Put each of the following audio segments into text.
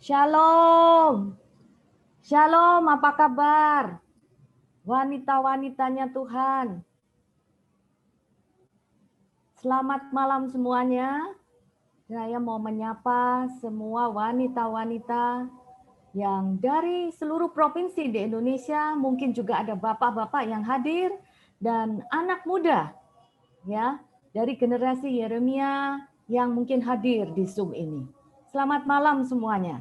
Shalom. Shalom, apa kabar? Wanita-wanitanya Tuhan. Selamat malam semuanya. Saya mau menyapa semua wanita-wanita yang dari seluruh provinsi di Indonesia, mungkin juga ada bapak-bapak yang hadir dan anak muda ya, dari generasi Yeremia yang mungkin hadir di Zoom ini. Selamat malam semuanya.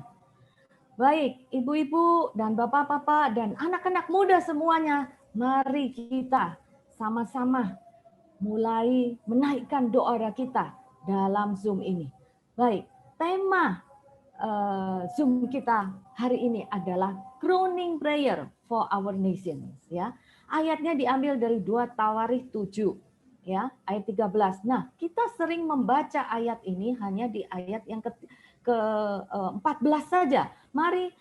Baik, ibu-ibu dan bapak-bapak dan anak-anak muda semuanya, mari kita sama-sama mulai menaikkan doa kita dalam Zoom ini. Baik, tema Zoom kita hari ini adalah groaning prayer for our nations ya. Ayatnya diambil dari 2 Tawarikh 7 ya, ayat 13. Nah, kita sering membaca ayat ini hanya di ayat yang ke-14 saja. Mari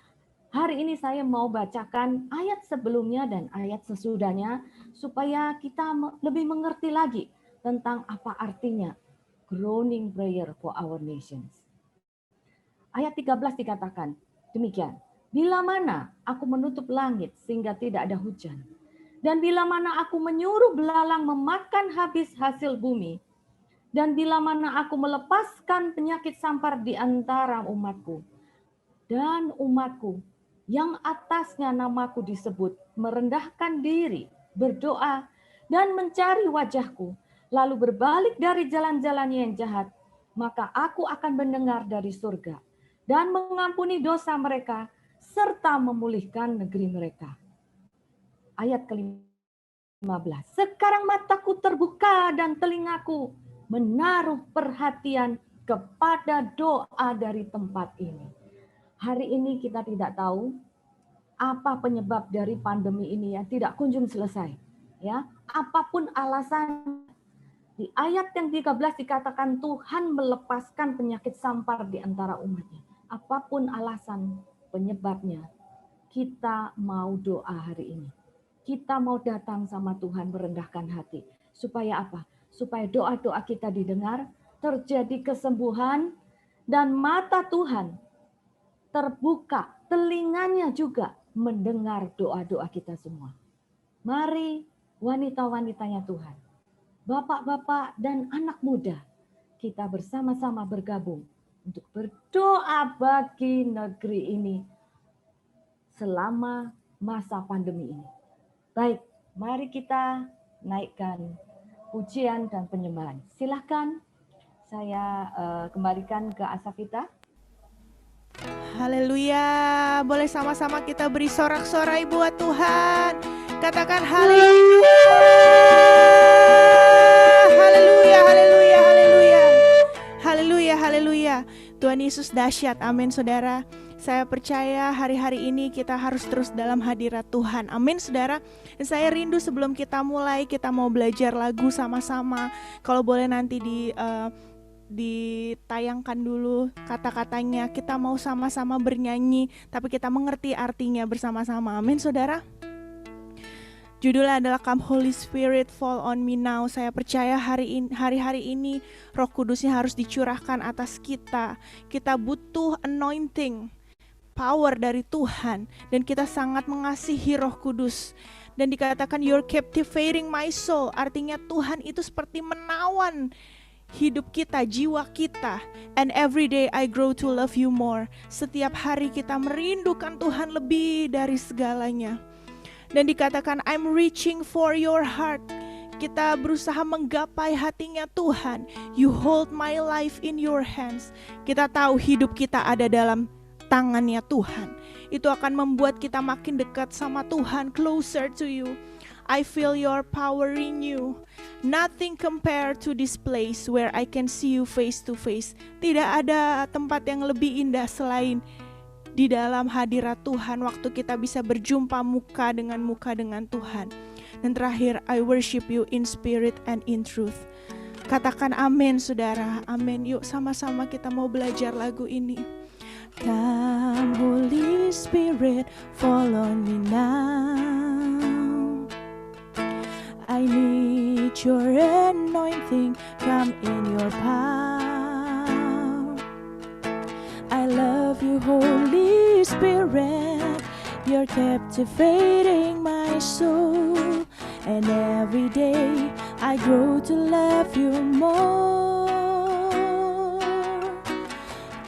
hari ini saya mau bacakan ayat sebelumnya dan ayat sesudahnya supaya kita lebih mengerti lagi tentang apa artinya groaning prayer for our nations. Ayat 13 dikatakan demikian. Bila mana aku menutup langit sehingga tidak ada hujan, dan bila mana aku menyuruh belalang memakan habis hasil bumi, dan bila mana aku melepaskan penyakit sampar di antara umatku, dan umatku yang atasnya namaku disebut merendahkan diri, berdoa, dan mencari wajahku, lalu berbalik dari jalan-jalannya yang jahat, maka aku akan mendengar dari surga dan mengampuni dosa mereka, serta memulihkan negeri mereka. Ayat ke-15. Sekarang mataku terbuka dan telingaku menaruh perhatian kepada doa dari tempat ini. Hari ini kita tidak tahu apa penyebab dari pandemi ini yang tidak kunjung selesai. Ya, apapun alasan, di ayat yang 13 dikatakan Tuhan melepaskan penyakit sampar di antara umatnya. Apapun alasan penyebabnya, kita mau doa hari ini. Kita mau datang sama Tuhan merendahkan hati. Supaya apa? Supaya doa-doa kita didengar, terjadi kesembuhan, dan mata Tuhan terbuka, telinganya juga mendengar doa-doa kita semua. Mari wanita-wanitanya Tuhan, bapak-bapak dan anak muda, kita bersama-sama bergabung untuk berdoa bagi negeri ini selama masa pandemi ini. Baik, mari kita naikkan pujian dan penyembahan. Silakan saya kembalikan ke Asafita. Haleluya, boleh sama-sama kita beri sorak-sorai buat Tuhan. Katakan haleluya. Haleluya, haleluya, haleluya. Haleluya, haleluya. Tuhan Yesus dahsyat, amin saudara. Saya percaya hari-hari ini kita harus terus dalam hadirat Tuhan. Amin saudara. Dan saya rindu sebelum kita mulai, kita mau belajar lagu sama-sama. Kalau boleh nanti ditayangkan dulu kata-katanya. Kita mau sama-sama bernyanyi, tapi kita mengerti artinya bersama-sama. Amin saudara. Judulnya adalah Come Holy Spirit Fall on Me Now. Saya percaya hari-hari ini Roh Kudusnya harus dicurahkan atas kita. Kita butuh anointing, power dari Tuhan, dan kita sangat mengasihi Roh Kudus. Dan dikatakan you're captivating my soul, artinya Tuhan itu seperti menawan hidup kita, jiwa kita. And every day I grow to love you more. Setiap hari kita merindukan Tuhan lebih dari segalanya. Dan dikatakan I'm reaching for your heart. Kita berusaha menggapai hatinya Tuhan. You hold my life in your hands. Kita tahu hidup kita ada dalam tangannya Tuhan. Itu akan membuat kita makin dekat sama Tuhan, closer to you. I feel your power in you. Nothing compared to this place where I can see you face to face. Tidak ada tempat yang lebih indah selain di dalam hadirat Tuhan, waktu kita bisa berjumpa muka dengan Tuhan. Dan terakhir, I worship you in spirit and in truth. Katakan amin saudara, amin. Yuk sama-sama kita mau belajar lagu ini. Come Holy Spirit, fall on me now. I need your anointing, come in your power. I love you you, Holy Spirit. You're captivating my soul, and every day I grow to love you more.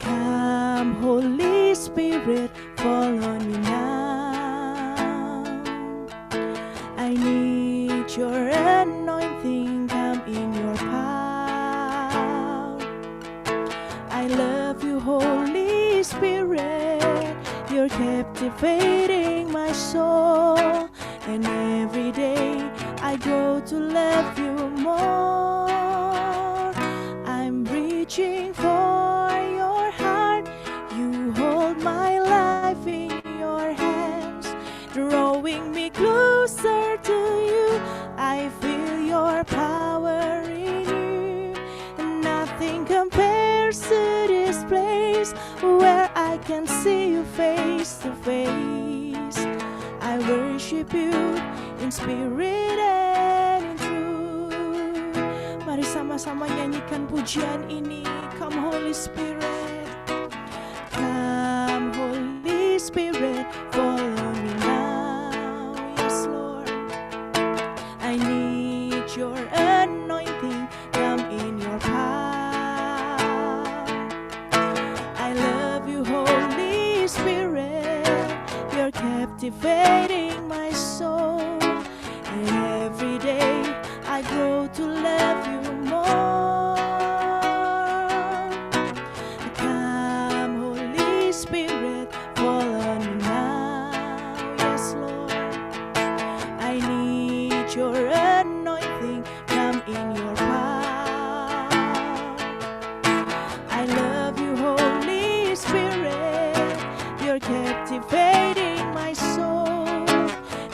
Come, Holy Spirit, fall on me now. I need your anointing, come in your power. I love you, Holy Spirit. You're captivating my soul, and every day I grow to love you more. I'm reaching for your heart. You hold my life in your hands, drawing me closer to you. I feel your power in you, and nothing compares to this place where I can see you face to face. I worship you in spirit and in truth. Mari sama-sama nyanyikan pujian ini. Come Holy Spirit, come Holy Spirit, fall on me now. Yes Lord, I need your anointing, come in your power. I love you, Holy Spirit. You're captivating my soul, and every day I grow to love you more. Come, Holy Spirit, fall on me now. Yes, Lord, I need your anointing, come in your power. I love you, Holy Spirit. You're captivating my soul,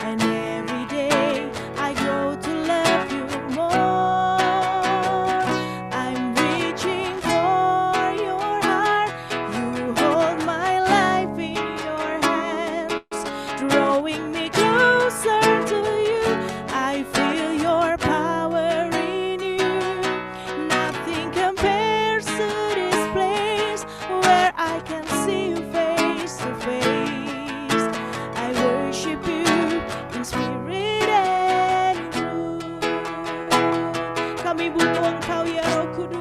and every day I grow to love you more. I'm reaching for your heart. You hold my life in your hands, drawing me closer to you. I feel your power in you. Nothing compares to this place where I can see you face to face. I worship you in spirit and in truth. Kami butuh Engkau ya Roh Kudus.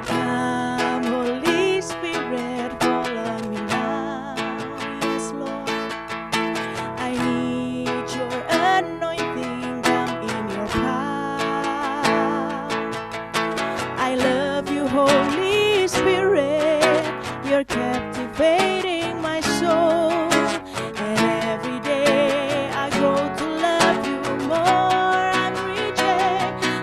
Come Holy Spirit, fall on me now. Yes Lord, I need your anointing, come in your power. I love you, Holy Spirit. You're captivating my soul, and every day I grow to love you more.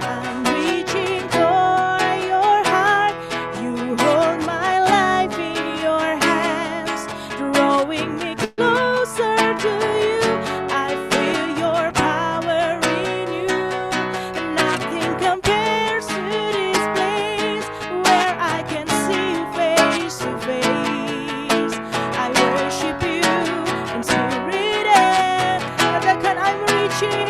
I'm reaching for your heart. You hold my life in your hands, drawing me closer to you. I feel your power in you, and nothing compares to this place where I can see you face to face. I worship you in spirit and katakan I'm reaching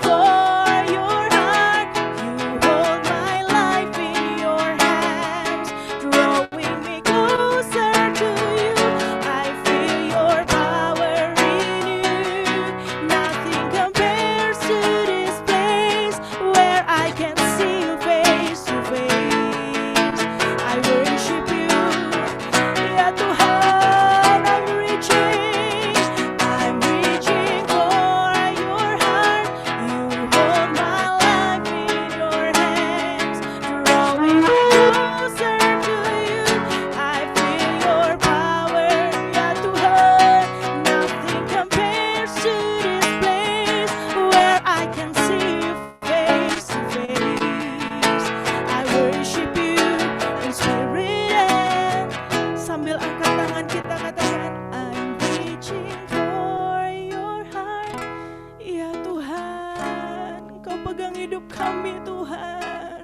for your heart. You hold my life in your hands, drawing me closer to you. I feel your power in you. Nothing compares to this place where I can see you face to face. I worship you, ya Tuhan. I'm reaching for your heart. You hold my life in your hands, drawing me closer to you. I feel your power, ya Tuhan. Nothing compares to this place where I can see you face to face. I worship you in spirit and sambil angkat tangan kita katakan I'm reaching for your heart. Ya Tuhan, Kau pegang hidup kami Tuhan.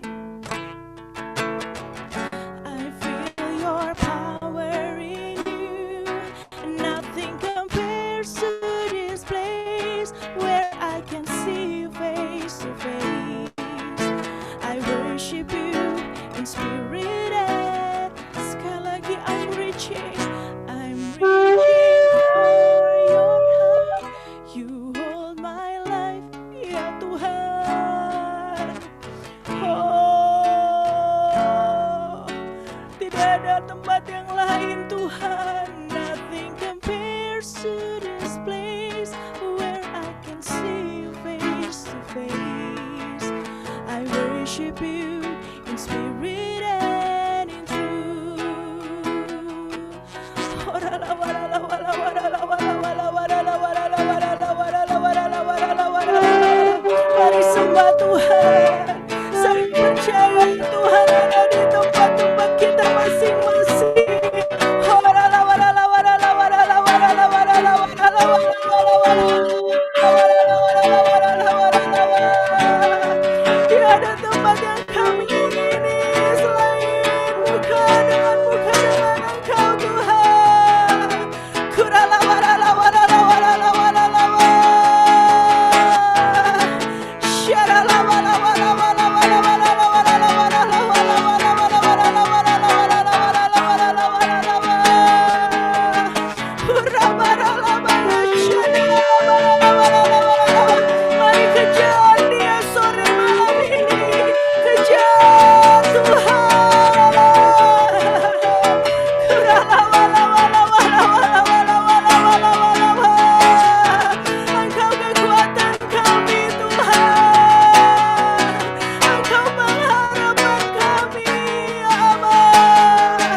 I feel your power in you. Nothing compares to this place where I can see you face to face. I worship you in spirit tempat yang lain Tuhan. Nothing compares to this place where I can see you face to face. I worship you in spirit and in truth. Mari sembah Tuhan, saling percaya Tuhan ada di tempat-tempat kita masing-masing. Tiada tempat yang kami ingini selain bukan dengan Engkau Tuhan. Mari kejar dia sore malam ini, kejar Tuhan. Engkau kekuatan kami Tuhan, Engkau pengharapan kami ya Allah.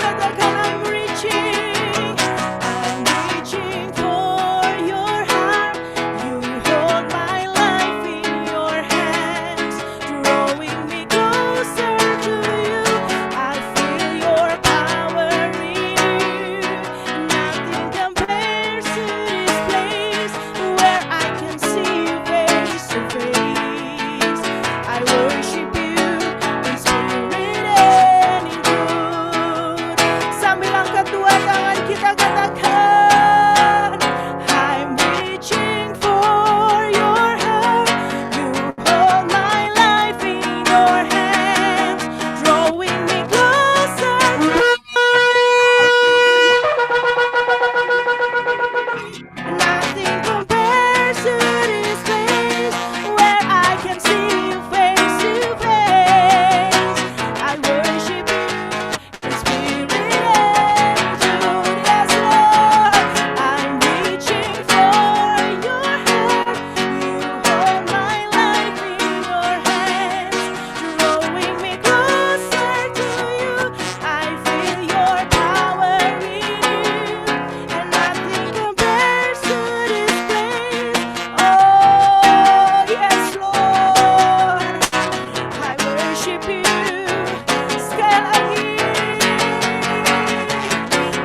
Katakan I'm reaching for your heart. You hold my life in your hands, drawing me closer to you. I feel your power in you. Nothing compares to this place where I can see you face to face. I worship you in spirit and in truth. Sambil angkat dua tangan kita katakan, I'm reaching for your heart. You hold my life in your hands, drawing me closer to you. Nothing compares to this place where I can see you face to face. I worship you in spirit and truth. Yes, Lord, I'm reaching for your heart. You hold my life in your hands, drawing me closer to you. I feel your power in you, and nothing compares to this place. Oh, yes, Lord, I worship you. Sekali lagi,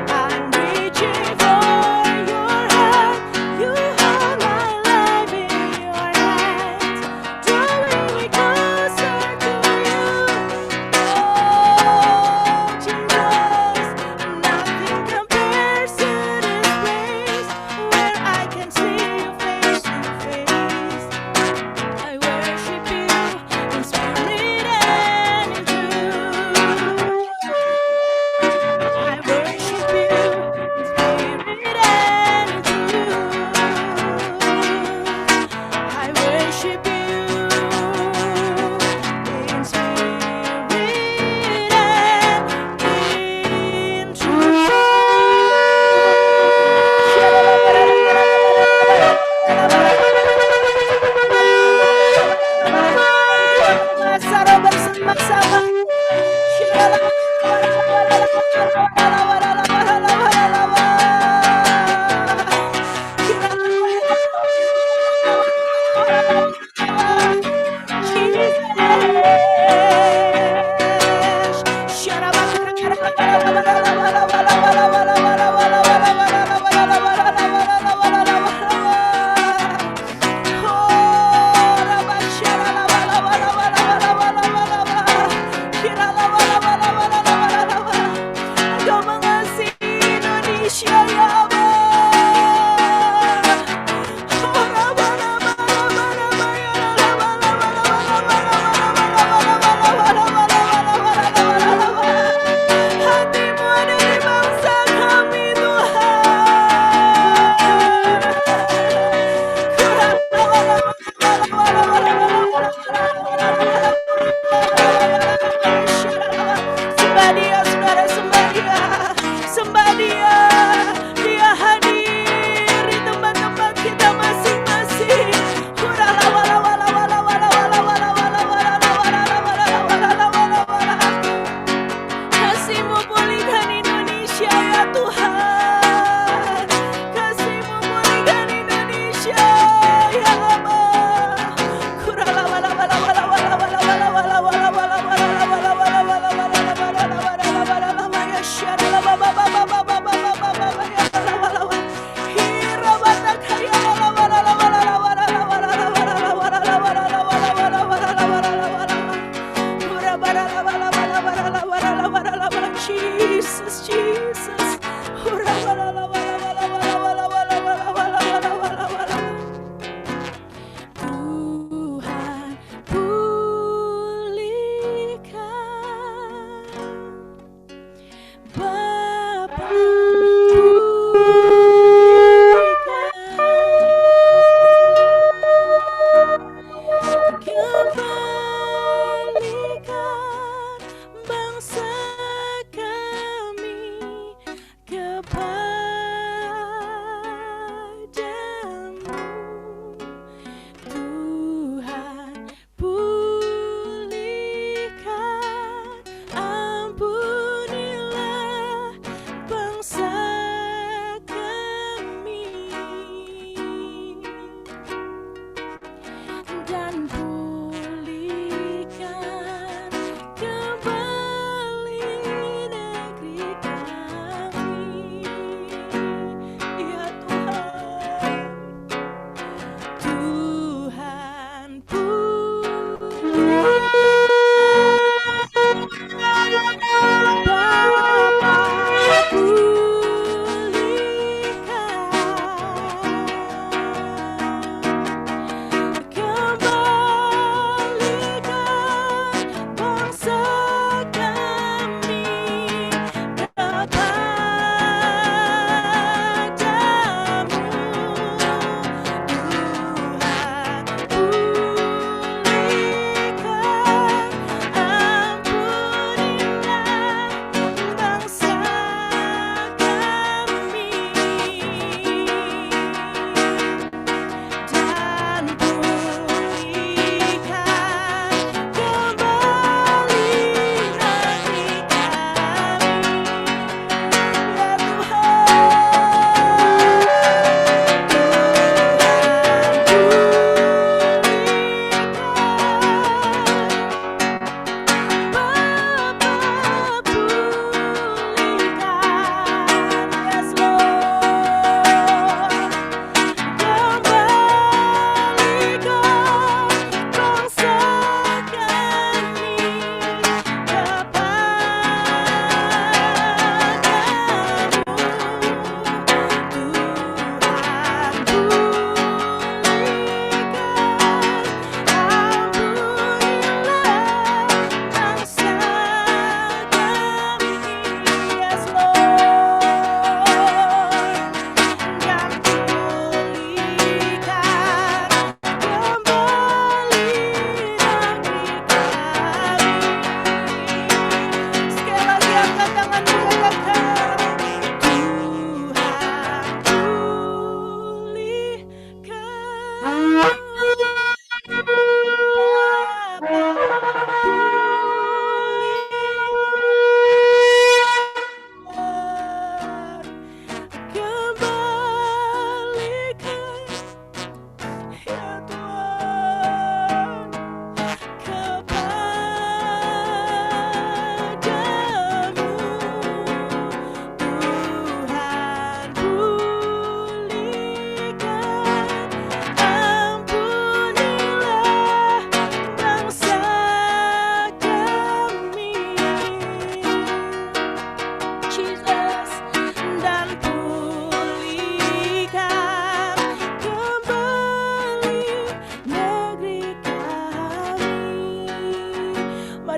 I'm reaching for your heart. You hold my life in your hands, drawing me closer to you. Oh, Jesus, nothing compares to this place where I can see you face to face. I worship you in spirit and in truth. I worship you in spirit and in truth. I worship you in spirit and in truth. Sarah bersama-sama.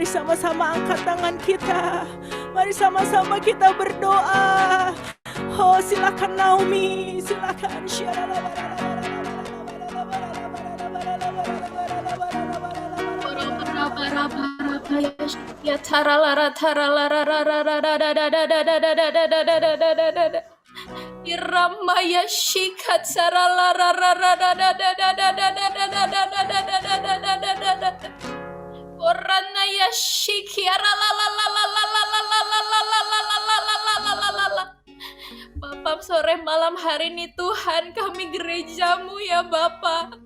sama-sama angkat tangan kita. Mari sama-sama kita berdoa. Oh, silakan Naomi, silakan. Iramaya shikat Orana ya shikiara Bapak, sore malam hari ini Tuhan, kami gerejamu ya Bapak,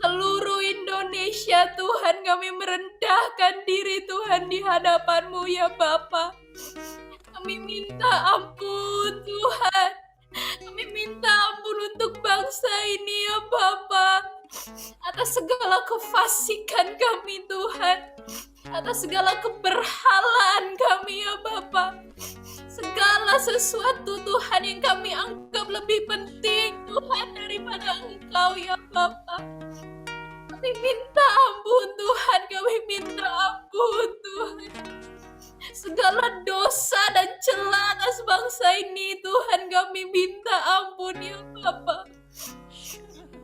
seluruh Indonesia Tuhan, kami merendahkan diri Tuhan di hadapan-Mu ya Bapak. Kami minta ampun Tuhan, kami minta ampun untuk bangsa ini ya Bapak, atas segala kefasikan kami Tuhan, atas segala keberhalaan kami ya Bapak, segala sesuatu Tuhan yang kami anggap lebih penting Tuhan daripada Engkau ya Bapak. Kami minta ampun Tuhan, kami minta ampun Tuhan. Segala dosa dan celah atas bangsa ini Tuhan kami minta ampun ya Bapak.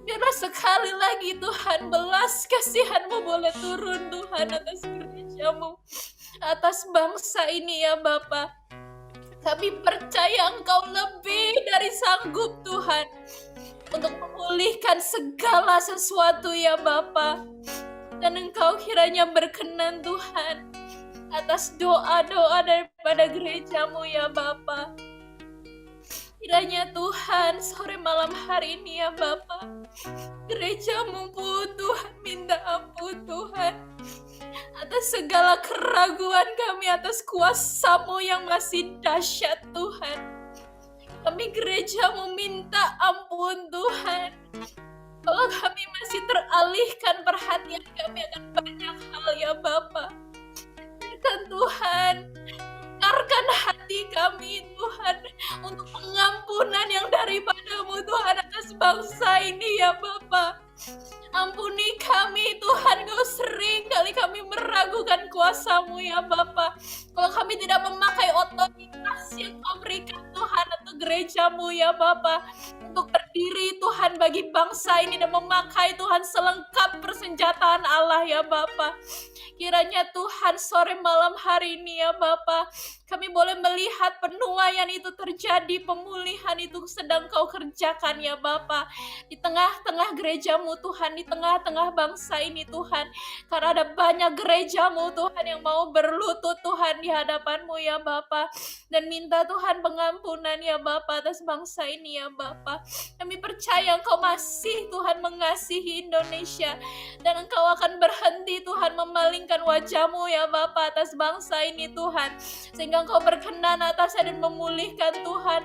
Biarlah sekali lagi Tuhan belas kasihan-Mu boleh turun Tuhan atas gereja-Mu, atas bangsa ini ya Bapak. Kami percaya Engkau lebih dari sanggup Tuhan untuk memulihkan segala sesuatu ya Bapa. Dan Engkau kiranya berkenan Tuhan atas doa-doa daripada gereja-Mu ya Bapa. Kiranya Tuhan sore malam hari ini ya Bapa, gereja-Mu pun Tuhan minta ampun Tuhan atas segala keraguan kami, atas kuasa-Mu yang masih dahsyat Tuhan. Kami gereja-Mu minta ampun Tuhan, kalau kami masih teralihkan perhatian kami akan banyak hal ya Bapa. Biarkan Tuhan, karkan hati kami Tuhan untuk pengampunan yang daripada-Mu Tuhan atas bangsa ini ya Bapa. Ampuni kami Tuhan, kalau sering kali kami meragukan kuasa-Mu ya Bapa. Kalau kami tidak memakai otoritas yang Kau berikan Tuhan untuk gereja-Mu ya Bapa, untuk berdiri Tuhan bagi bangsa ini dan memakai Tuhan selengkap persenjataan Allah ya Bapa. Kiranya Tuhan sore malam hari ini ya Bapa, kami boleh melihat penuaian itu terjadi, pemulihan itu sedang Kau kerjakan ya Bapa. Di tengah-tengah gereja-Mu Tuhan, di tengah-tengah bangsa ini Tuhan. Karena ada banyak gereja-Mu Tuhan yang mau berlutut Tuhan di hadapan-Mu ya Bapa. Dan minta Tuhan pengampunan ya Bapa atas bangsa ini ya Bapa. Kami percaya Engkau masih Tuhan mengasihi Indonesia. Dan Engkau akan berhenti Tuhan memalingkan wajah-Mu ya Bapa atas bangsa ini Tuhan. Sehingga Engkau berkenan atasnya dan memulihkan Tuhan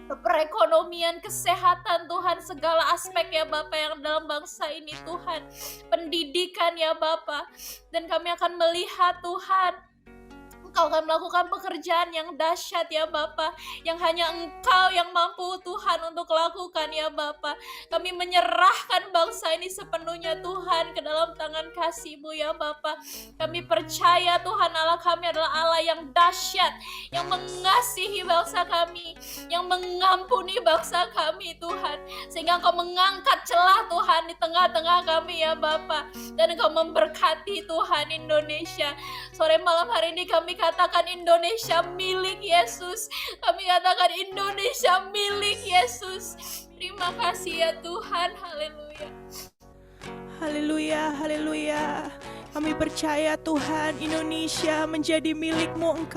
perekonomian, kesehatan Tuhan, segala aspek ya Bapa yang dalam bangsa ini Tuhan. Pendidikan ya Bapa. Dan kami akan melihat Tuhan, Engkau akan melakukan pekerjaan yang dahsyat ya Bapa, yang hanya Engkau yang mampu Tuhan untuk lakukan ya Bapa. Kami menyerahkan bangsa ini sepenuhnya Tuhan ke dalam tangan kasih-Mu ya Bapa. Kami percaya Tuhan Allah kami adalah Allah yang dahsyat, yang mengasihi bangsa kami, yang mengampuni bangsa kami Tuhan. Sehingga Engkau mengangkat celah Tuhan di tengah-tengah kami ya Bapa. Dan Engkau memberkati Tuhan Indonesia. Sore malam hari ini kami katakan Indonesia milik Yesus. Kami katakan Indonesia milik Yesus. Terima kasih ya Tuhan. Haleluya. Haleluya, haleluya. Kami percaya Tuhan, Indonesia menjadi milik-Mu,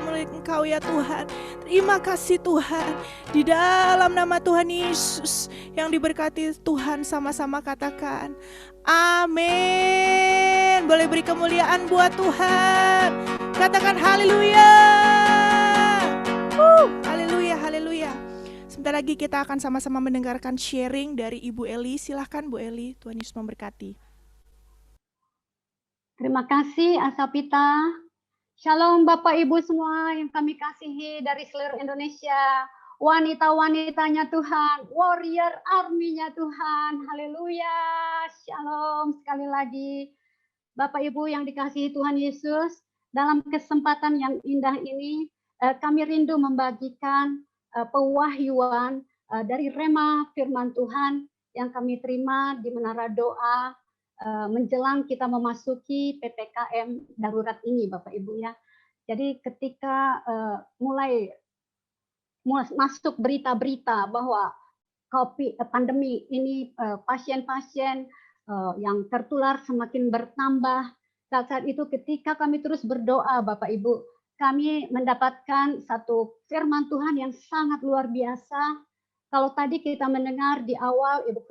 milik Engkau ya Tuhan. Terima kasih Tuhan. Di dalam nama Tuhan Yesus yang diberkati Tuhan, sama-sama katakan amin. Boleh beri kemuliaan buat Tuhan. Katakan haleluya. Haleluya, haleluya. Sebentar lagi kita akan sama-sama mendengarkan sharing dari Ibu Eli. Silahkan Bu Eli, Tuhan Yesus memberkati. Terima kasih Asapita. Shalom Bapak Ibu semua yang kami kasihi dari seluruh Indonesia. Wanita-wanitanya Tuhan, warrior army-nya Tuhan. Haleluya. Shalom sekali lagi. Bapak Ibu yang dikasihi Tuhan Yesus, dalam kesempatan yang indah ini kami rindu membagikan pewahyuan dari rema firman Tuhan yang kami terima di menara doa menjelang kita memasuki PPKM darurat ini, Bapak Ibu ya. Jadi ketika mulai masuk berita-berita bahwa pandemi ini pasien-pasien yang tertular semakin bertambah. Saat itu ketika kami terus berdoa, Bapak Ibu, kami mendapatkan satu firman Tuhan yang sangat luar biasa. Kalau tadi kita mendengar di awal Ibu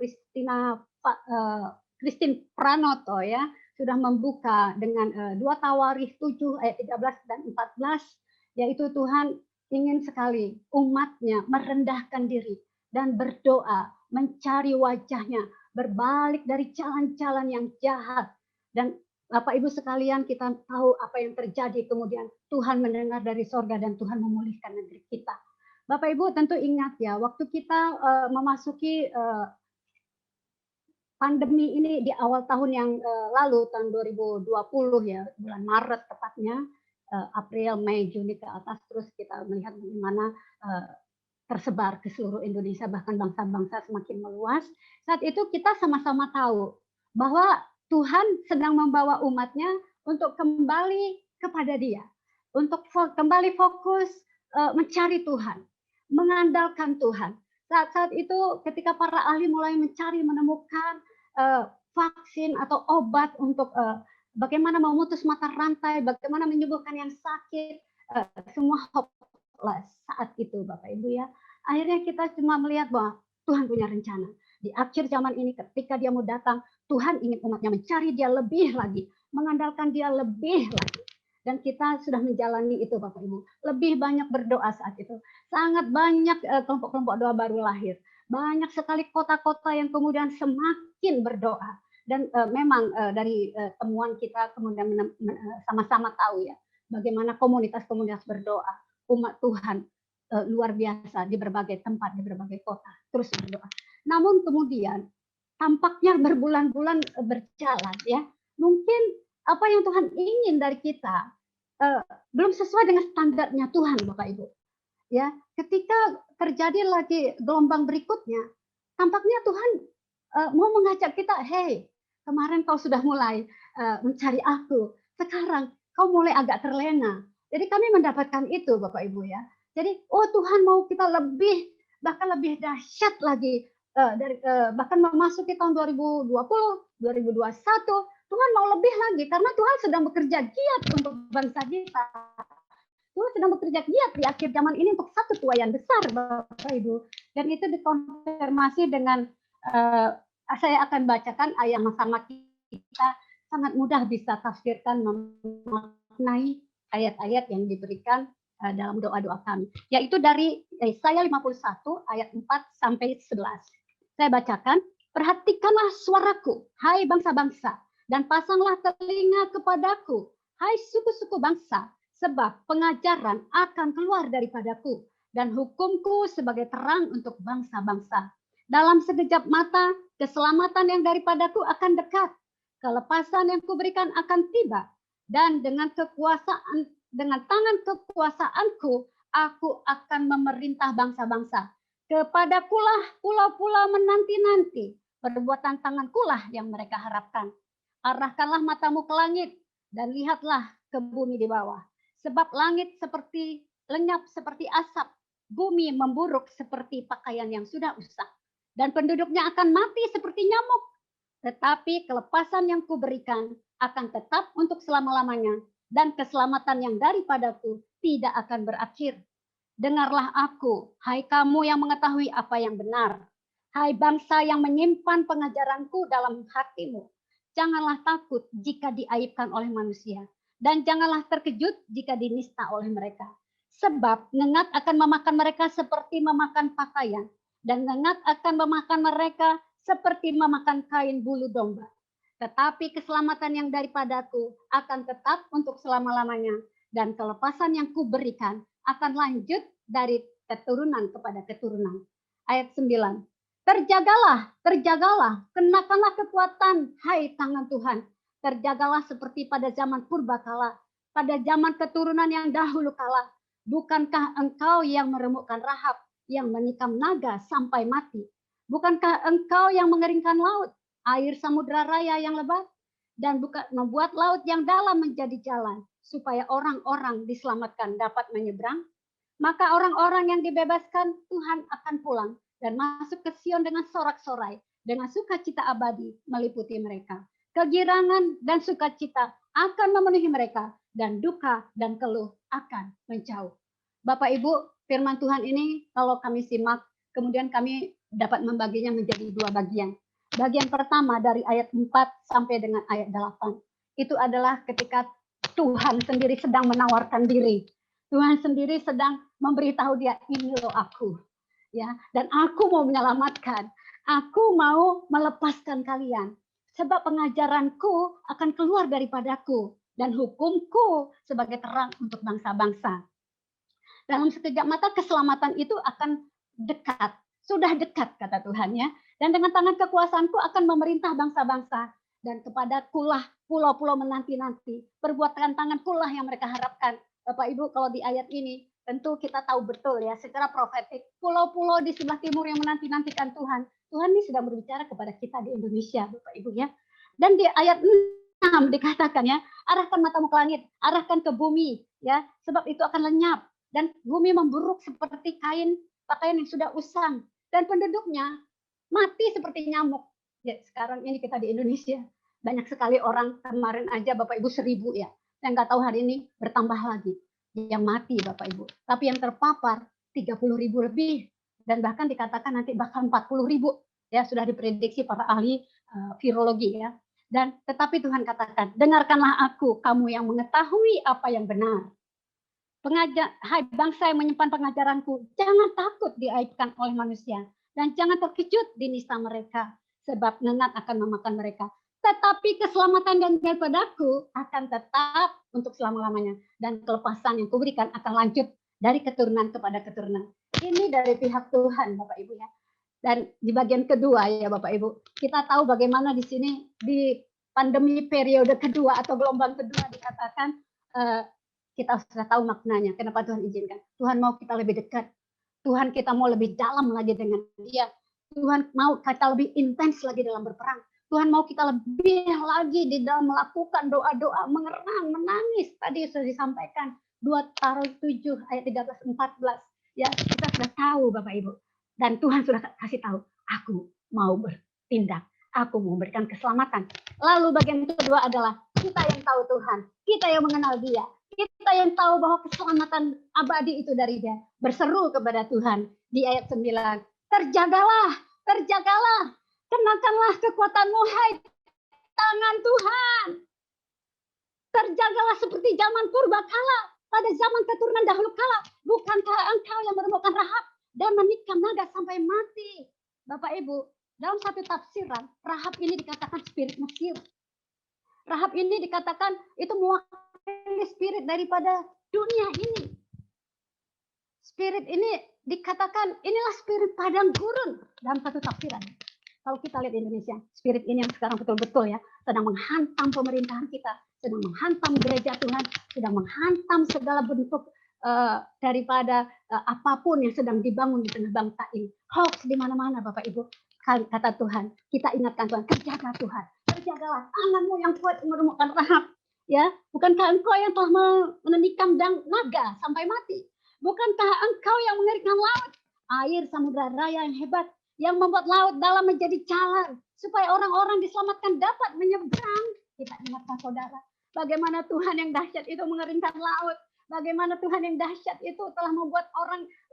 Christine Pranoto ya sudah membuka dengan 2 Tawarikh 7 ayat 13 dan 14, yaitu Tuhan ingin sekali umatnya merendahkan diri dan berdoa, mencari wajahnya, berbalik dari jalan-jalan yang jahat. Dan Bapak Ibu sekalian, kita tahu apa yang terjadi, kemudian Tuhan mendengar dari sorga dan Tuhan memulihkan negeri kita. Bapak Ibu tentu ingat ya, waktu kita memasuki pandemi ini di awal tahun yang lalu, tahun 2020 ya, bulan Maret tepatnya, April, Mei, Juni ke atas, terus kita melihat bagaimana tersebar ke seluruh Indonesia, bahkan bangsa-bangsa semakin meluas. Saat itu kita sama-sama tahu bahwa Tuhan sedang membawa umatnya untuk kembali kepada Dia, untuk kembali fokus mencari Tuhan, mengandalkan Tuhan. Saat itu ketika para ahli mulai mencari, menemukan vaksin atau obat untuk bagaimana memutus mata rantai, bagaimana menyembuhkan yang sakit, semua hopeless saat itu, Bapak Ibu ya. Akhirnya kita cuma melihat bahwa Tuhan punya rencana. Di akhir zaman ini ketika Dia mau datang, Tuhan ingin umatnya mencari Dia lebih lagi, mengandalkan Dia lebih lagi. Dan kita sudah menjalani itu, Bapak Ibu. Lebih banyak berdoa saat itu. Sangat banyak kelompok-kelompok doa baru lahir. Banyak sekali kota-kota yang kemudian semakin berdoa. Dan memang dari temuan kita kemudian sama-sama tahu ya, bagaimana komunitas-komunitas berdoa, umat Tuhan luar biasa di berbagai tempat, di berbagai kota, terus berdoa. Namun kemudian tampaknya berbulan-bulan berjalan ya, mungkin apa yang Tuhan ingin dari kita belum sesuai dengan standarnya Tuhan, Bapak Ibu. Ya, ketika terjadi lagi gelombang berikutnya, tampaknya Tuhan mau mengajak kita, hey, kemarin kau sudah mulai mencari aku, sekarang kau mulai agak terlena. Jadi kami mendapatkan itu, Bapak Ibu ya. Jadi, oh Tuhan mau kita lebih, bahkan lebih dahsyat lagi, bahkan memasuki tahun 2020, 2021, Tuhan mau lebih lagi, karena Tuhan sedang bekerja giat untuk bangsa kita. Tuhan sedang bekerja giat di akhir zaman ini untuk satu tuaian besar, Bapak Ibu. Dan itu dikonfirmasi dengan, saya akan bacakan ayat yang sama kita sangat mudah bisa tafsirkan, memaknai ayat-ayat yang diberikan dalam doa-doa kami, yaitu dari Yesaya 51 ayat 4 sampai 11. Saya bacakan, perhatikanlah suaraku, hai bangsa-bangsa, dan pasanglah telinga kepadaku, hai suku-suku bangsa, sebab pengajaran akan keluar daripadaku, dan hukumku sebagai terang untuk bangsa-bangsa. Dalam sekejap mata, keselamatan yang daripadaku akan dekat, kelepasan yang kuberikan akan tiba, dan dengan tangan kekuasaanku, aku akan memerintah bangsa-bangsa. Kepadakulah pulau-pulau menanti-nanti, perbuatan tangankulah yang mereka harapkan. Arahkanlah matamu ke langit, dan lihatlah ke bumi di bawah. Sebab langit lenyap seperti asap, bumi memburuk seperti pakaian yang sudah usang, dan penduduknya akan mati seperti nyamuk. Tetapi kelepasan yang kuberikan akan tetap untuk selama-lamanya, dan keselamatan yang daripadaku tidak akan berakhir. Dengarlah aku, hai kamu yang mengetahui apa yang benar. Hai bangsa yang menyimpan pengajaranku dalam hatimu. Janganlah takut jika diaibkan oleh manusia, dan janganlah terkejut jika dinista oleh mereka. Sebab ngengat akan memakan mereka seperti memakan pakaian, dan ngengat akan memakan mereka seperti memakan kain bulu domba. Tetapi keselamatan yang daripadaku akan tetap untuk selama-lamanya, dan kelepasan yang kuberikan akan lanjut dari keturunan kepada keturunan. Ayat 9. Terjagalah, terjagalah, kenakanlah kekuatan, hai tangan Tuhan. Terjagalah seperti pada zaman purbakala, pada zaman keturunan yang dahulu kala. Bukankah engkau yang meremukkan Rahab, yang menikam naga sampai mati? Bukankah engkau yang mengeringkan laut, air samudra raya yang lebat, dan membuat laut yang dalam menjadi jalan, supaya orang-orang diselamatkan dapat menyeberang? Maka orang-orang yang dibebaskan Tuhan akan pulang dan masuk ke Sion dengan sorak-sorai, dengan sukacita abadi meliputi mereka. Kegirangan dan sukacita akan memenuhi mereka, dan duka dan keluh akan menjauh. Bapak Ibu, firman Tuhan ini kalau kami simak, kemudian kami dapat membaginya menjadi dua bagian. Bagian pertama dari ayat 4 sampai dengan ayat 8. Itu adalah ketika Tuhan sendiri sedang menawarkan diri. Tuhan sendiri sedang memberitahu dia, ini loh aku. Ya, dan aku mau menyelamatkan. Aku mau melepaskan kalian. Sebab pengajaranku akan keluar daripadaku. Dan hukumku sebagai terang untuk bangsa-bangsa. Dalam sekejap mata keselamatan itu akan dekat. Sudah dekat kata Tuhan ya. Dan dengan tangan kekuasaanku akan memerintah bangsa-bangsa. Dan kepada kulah pulau-pulau menanti-nanti. Perbuatan tangan kulah yang mereka harapkan. Bapak Ibu kalau di ayat ini tentu kita tahu betul ya secara profetik. Pulau-pulau di sebelah timur yang menanti-nantikan Tuhan. Tuhan ini sedang berbicara kepada kita di Indonesia Bapak Ibu ya. Dan di ayat 6 dikatakan ya, arahkan matamu ke langit, arahkan ke bumi ya, sebab itu akan lenyap dan bumi memburuk seperti pakaian yang sudah usang dan penduduknya mati seperti nyamuk. Ya, sekarang ini kita di Indonesia banyak sekali orang, kemarin aja Bapak Ibu 1.000 ya. Saya nggak tahu hari ini bertambah lagi yang mati Bapak Ibu. Tapi yang terpapar 30.000 lebih dan bahkan dikatakan nanti bahkan 40.000 ya, sudah diprediksi para ahli virologi ya. Dan tetapi Tuhan katakan, dengarkanlah aku, kamu yang mengetahui apa yang benar. Hai bangsa yang menyimpan pengajaranku, jangan takut diaibkan oleh manusia. Dan jangan terkejut di nista mereka, sebab nengat akan memakan mereka. Tetapi keselamatan dan daripadaku akan tetap untuk selama-lamanya. Dan kelepasan yang kuberikan akan lanjut dari keturunan kepada keturunan. Ini dari pihak Tuhan Bapak Ibu ya. Dan di bagian kedua ya Bapak Ibu, kita tahu bagaimana di sini di pandemi periode kedua atau gelombang kedua dikatakan kita sudah tahu maknanya. Kenapa Tuhan izinkan? Tuhan mau kita lebih dekat. Tuhan kita mau lebih dalam lagi dengan Dia. Tuhan mau kita lebih intens lagi dalam berperang. Tuhan mau kita lebih lagi di dalam melakukan doa-doa, mengerang, menangis. Tadi sudah disampaikan 2 Taruh 7 ayat 13-14. Ya, kita sudah tahu Bapak Ibu. Dan Tuhan sudah kasih tahu, aku mau bertindak, aku mau memberikan keselamatan. Lalu bagian kedua adalah kita yang tahu Tuhan, kita yang mengenal Dia, kita yang tahu bahwa keselamatan abadi itu dari Dia. Berseru kepada Tuhan di ayat 9, terjagalah, terjagalah, kenakanlah kekuatanmu, hai tangan Tuhan. Terjagalah seperti zaman purbakala, pada zaman keturunan dahulu kala. Bukankah engkau yang meremukkan Rahab dan menikam naga sampai mati? Bapak Ibu, dalam satu tafsiran, Rahab ini dikatakan spirit Mesir. Rahab ini dikatakan itu mewakili spirit daripada dunia ini. Spirit ini dikatakan inilah spirit padang gurun dalam satu tafsiran. Kalau kita lihat di Indonesia, spirit ini yang sekarang betul-betul ya sedang menghantam pemerintahan kita, sedang menghantam gereja Tuhan, sedang menghantam segala bentuk daripada apapun yang sedang dibangun di tengah bangsa ini. Hoax di mana-mana Bapak Ibu. Kata Tuhan, kita ingatkan Tuhan, terjaga Tuhan, terjagalah tanganmu yang kuat meremukkan Rahab. Ya, bukankah engkau yang telah menikam naga sampai mati? Bukankah engkau yang mengeringkan laut, air samudra raya yang hebat, yang membuat laut dalam menjadi jalan, supaya orang-orang diselamatkan dapat menyeberang? Kita ingatkan saudara, bagaimana Tuhan yang dahsyat itu mengeringkan laut. Bagaimana Tuhan yang dahsyat itu telah membuat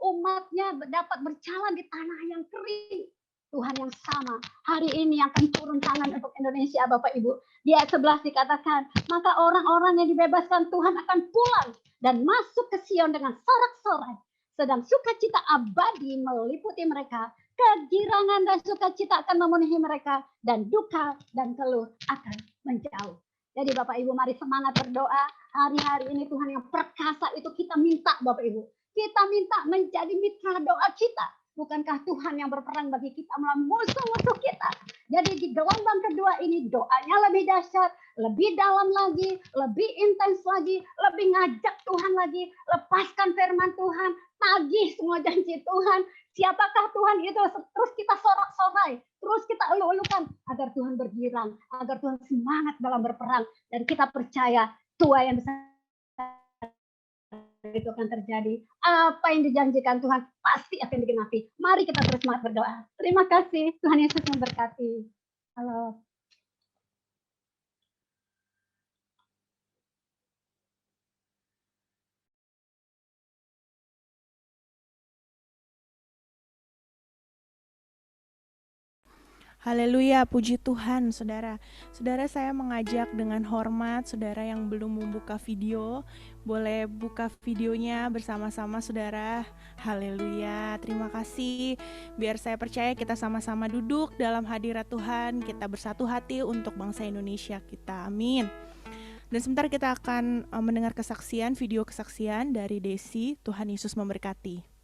umatnya dapat berjalan di tanah yang kering. Tuhan yang sama hari ini akan turun tangan untuk Indonesia Bapak Ibu. Di ayat 11 dikatakan, maka orang-orang yang dibebaskan Tuhan akan pulang dan masuk ke Sion dengan sorak-sorai. Sedang sukacita abadi meliputi mereka. Kegirangan dan sukacita akan memenuhi mereka. Dan duka dan keluh akan menjauh. Jadi Bapak Ibu mari semangat berdoa. Hari-hari ini Tuhan yang perkasa itu kita minta Bapak Ibu. Kita minta menjadi mitra doa kita. Bukankah Tuhan yang berperang bagi kita melawan musuh-musuh kita? Jadi di gelombang kedua ini doanya lebih dahsyat, lebih dalam lagi, lebih intens lagi, lebih ngajak Tuhan lagi, lepaskan firman Tuhan, tagih semua janji Tuhan. Siapakah Tuhan itu? Terus kita sorak-sorai, terus kita elu-elukan agar Tuhan bergirang, agar Tuhan semangat dalam berperang. Dan kita percaya tua yang bisa itu akan terjadi. Apa yang dijanjikan Tuhan pasti akan digenapi. Mari kita terus semangat berdoa. Terima kasih. Tuhan Yesus memberkati. Halo. Haleluya, puji Tuhan, saudara. Saudara, saya mengajak dengan hormat saudara yang belum membuka video, boleh buka videonya bersama-sama saudara. Haleluya, terima kasih. Biar saya percaya kita sama-sama duduk dalam hadirat Tuhan, kita bersatu hati untuk bangsa Indonesia kita. Amin. Dan sebentar kita akan mendengar kesaksian, video kesaksian dari Desi. Tuhan Yesus memberkati.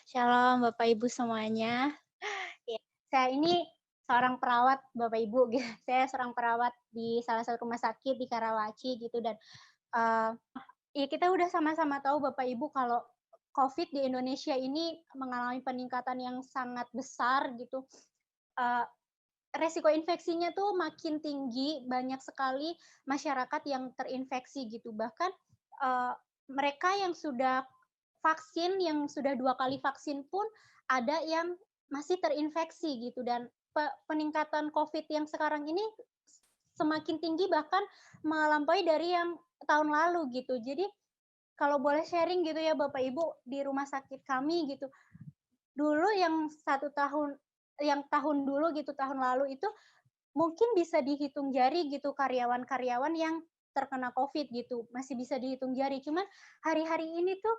Shalom Bapak Ibu semuanya. Ya, saya ini seorang perawat Bapak Ibu. Saya seorang perawat di salah satu rumah sakit di Karawaci gitu, dan ya kita udah sama-sama tahu Bapak Ibu kalau COVID di Indonesia ini mengalami peningkatan yang sangat besar gitu. Resiko infeksinya tuh makin tinggi, banyak sekali masyarakat yang terinfeksi gitu. Bahkan mereka yang sudah vaksin, yang sudah 2 kali vaksin pun ada yang masih terinfeksi gitu, dan peningkatan COVID yang sekarang ini semakin tinggi, bahkan melampaui dari yang tahun lalu gitu. Jadi kalau boleh sharing gitu ya Bapak Ibu, di rumah sakit kami gitu, dulu yang tahun dulu gitu, tahun lalu itu mungkin bisa dihitung jari gitu karyawan-karyawan yang terkena COVID gitu, masih bisa dihitung jari. Cuman hari-hari ini tuh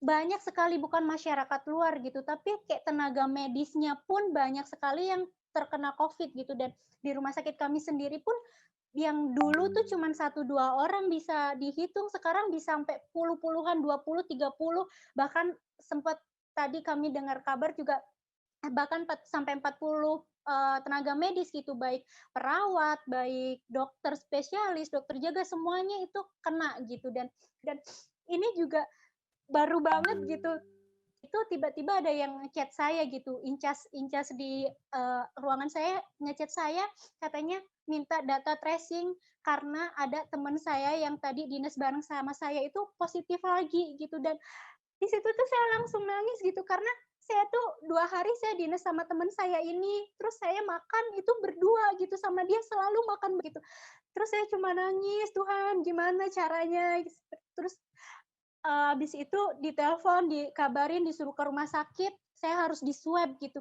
banyak sekali, bukan masyarakat luar gitu, tapi kayak tenaga medisnya pun banyak sekali yang terkena COVID gitu. Dan di rumah sakit kami sendiri pun yang dulu tuh cuma 1-2 orang bisa dihitung, sekarang bisa sampai puluhan, 20, 30, bahkan sempat tadi kami dengar kabar juga bahkan sampai 40 tenaga medis gitu, baik perawat, baik dokter spesialis, dokter jaga, semuanya itu kena gitu. Dan ini juga baru banget gitu, itu tiba-tiba ada yang ngechat saya gitu, incas di ruangan saya ngechat saya, katanya minta data tracing karena ada teman saya yang tadi dinas bareng sama saya itu positif lagi gitu. Dan di situ tuh saya langsung nangis gitu, karena saya tuh 2 hari saya dinas sama teman saya ini, terus saya makan itu berdua gitu sama dia, selalu makan begitu. Terus saya cuma nangis, Tuhan gimana caranya? Terus habis itu ditelepon, dikabarin, disuruh ke rumah sakit, saya harus di-swab gitu.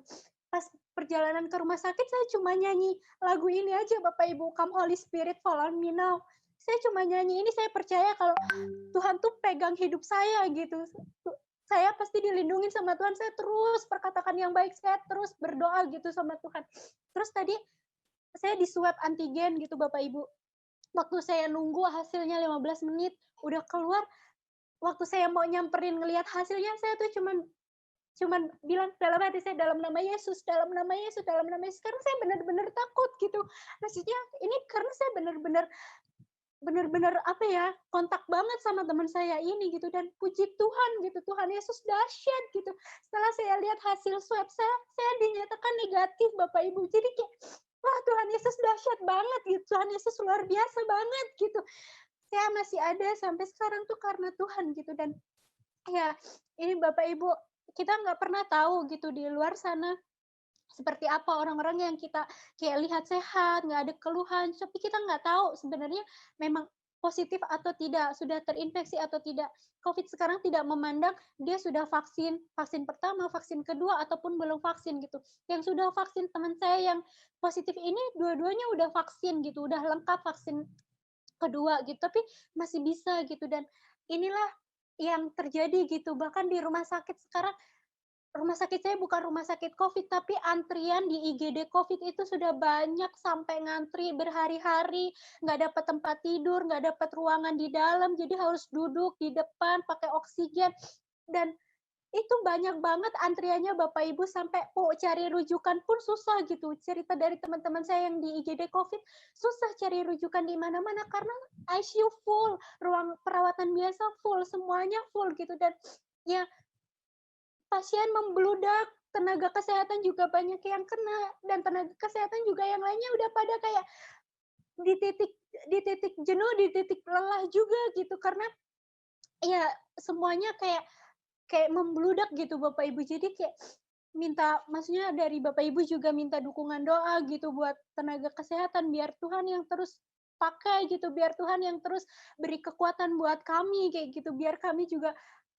Pas perjalanan ke rumah sakit, saya cuma nyanyi lagu ini aja Bapak Ibu, Come Holy Spirit Fall on Me Now. Saya cuma nyanyi ini, saya percaya kalau Tuhan tuh pegang hidup saya gitu. Saya pasti dilindungi sama Tuhan, saya terus perkatakan yang baik, saya terus berdoa gitu sama Tuhan. Terus tadi saya di-swab antigen gitu Bapak Ibu. Waktu saya nunggu hasilnya 15 menit, udah keluar, waktu saya mau nyamperin ngelihat hasilnya, saya tuh cuman bilang dalam hati saya, dalam nama Yesus, dalam nama Yesus, dalam nama Yesus. Karena saya benar-benar takut gitu. Maksudnya ini karena saya benar-benar apa ya, kontak banget sama teman saya ini gitu. Dan puji Tuhan gitu, Tuhan Yesus dahsyat gitu. Setelah saya lihat hasil swab saya dinyatakan negatif Bapak Ibu. Jadi kayak, wah Tuhan Yesus dahsyat banget gitu. Tuhan Yesus luar biasa banget gitu. Saya masih ada sampai sekarang tuh karena Tuhan gitu. Dan ya ini Bapak Ibu, kita nggak pernah tahu gitu di luar sana seperti apa orang-orang yang kita kayak lihat sehat, nggak ada keluhan, tapi kita nggak tahu sebenarnya memang positif atau tidak, sudah terinfeksi atau tidak. COVID sekarang tidak memandang dia sudah vaksin pertama, vaksin kedua, ataupun belum vaksin gitu. Yang sudah vaksin, teman saya yang positif ini dua-duanya udah vaksin gitu, udah lengkap vaksin kedua gitu, tapi masih bisa gitu. Dan inilah yang terjadi gitu. Bahkan di rumah sakit sekarang, rumah sakit saya bukan rumah sakit COVID, tapi antrian di IGD COVID itu sudah banyak, sampai ngantri berhari-hari, nggak dapat tempat tidur, nggak dapat ruangan di dalam, jadi harus duduk di depan pakai oksigen. dan itu banyak banget antriannya Bapak Ibu, sampai mau cari rujukan pun susah gitu. Cerita dari teman-teman saya yang di IGD COVID, susah cari rujukan di mana-mana karena ICU full, ruang perawatan biasa full, semuanya full gitu. Dan ya pasien membludak, tenaga kesehatan juga banyak yang kena, dan tenaga kesehatan juga yang lainnya udah pada kayak di titik jenuh, di titik lelah juga gitu, karena ya semuanya kayak membludak gitu Bapak Ibu. Jadi kayak maksudnya dari Bapak Ibu juga minta dukungan doa gitu buat tenaga kesehatan, biar Tuhan yang terus pakai gitu, biar Tuhan yang terus beri kekuatan buat kami kayak gitu, biar kami juga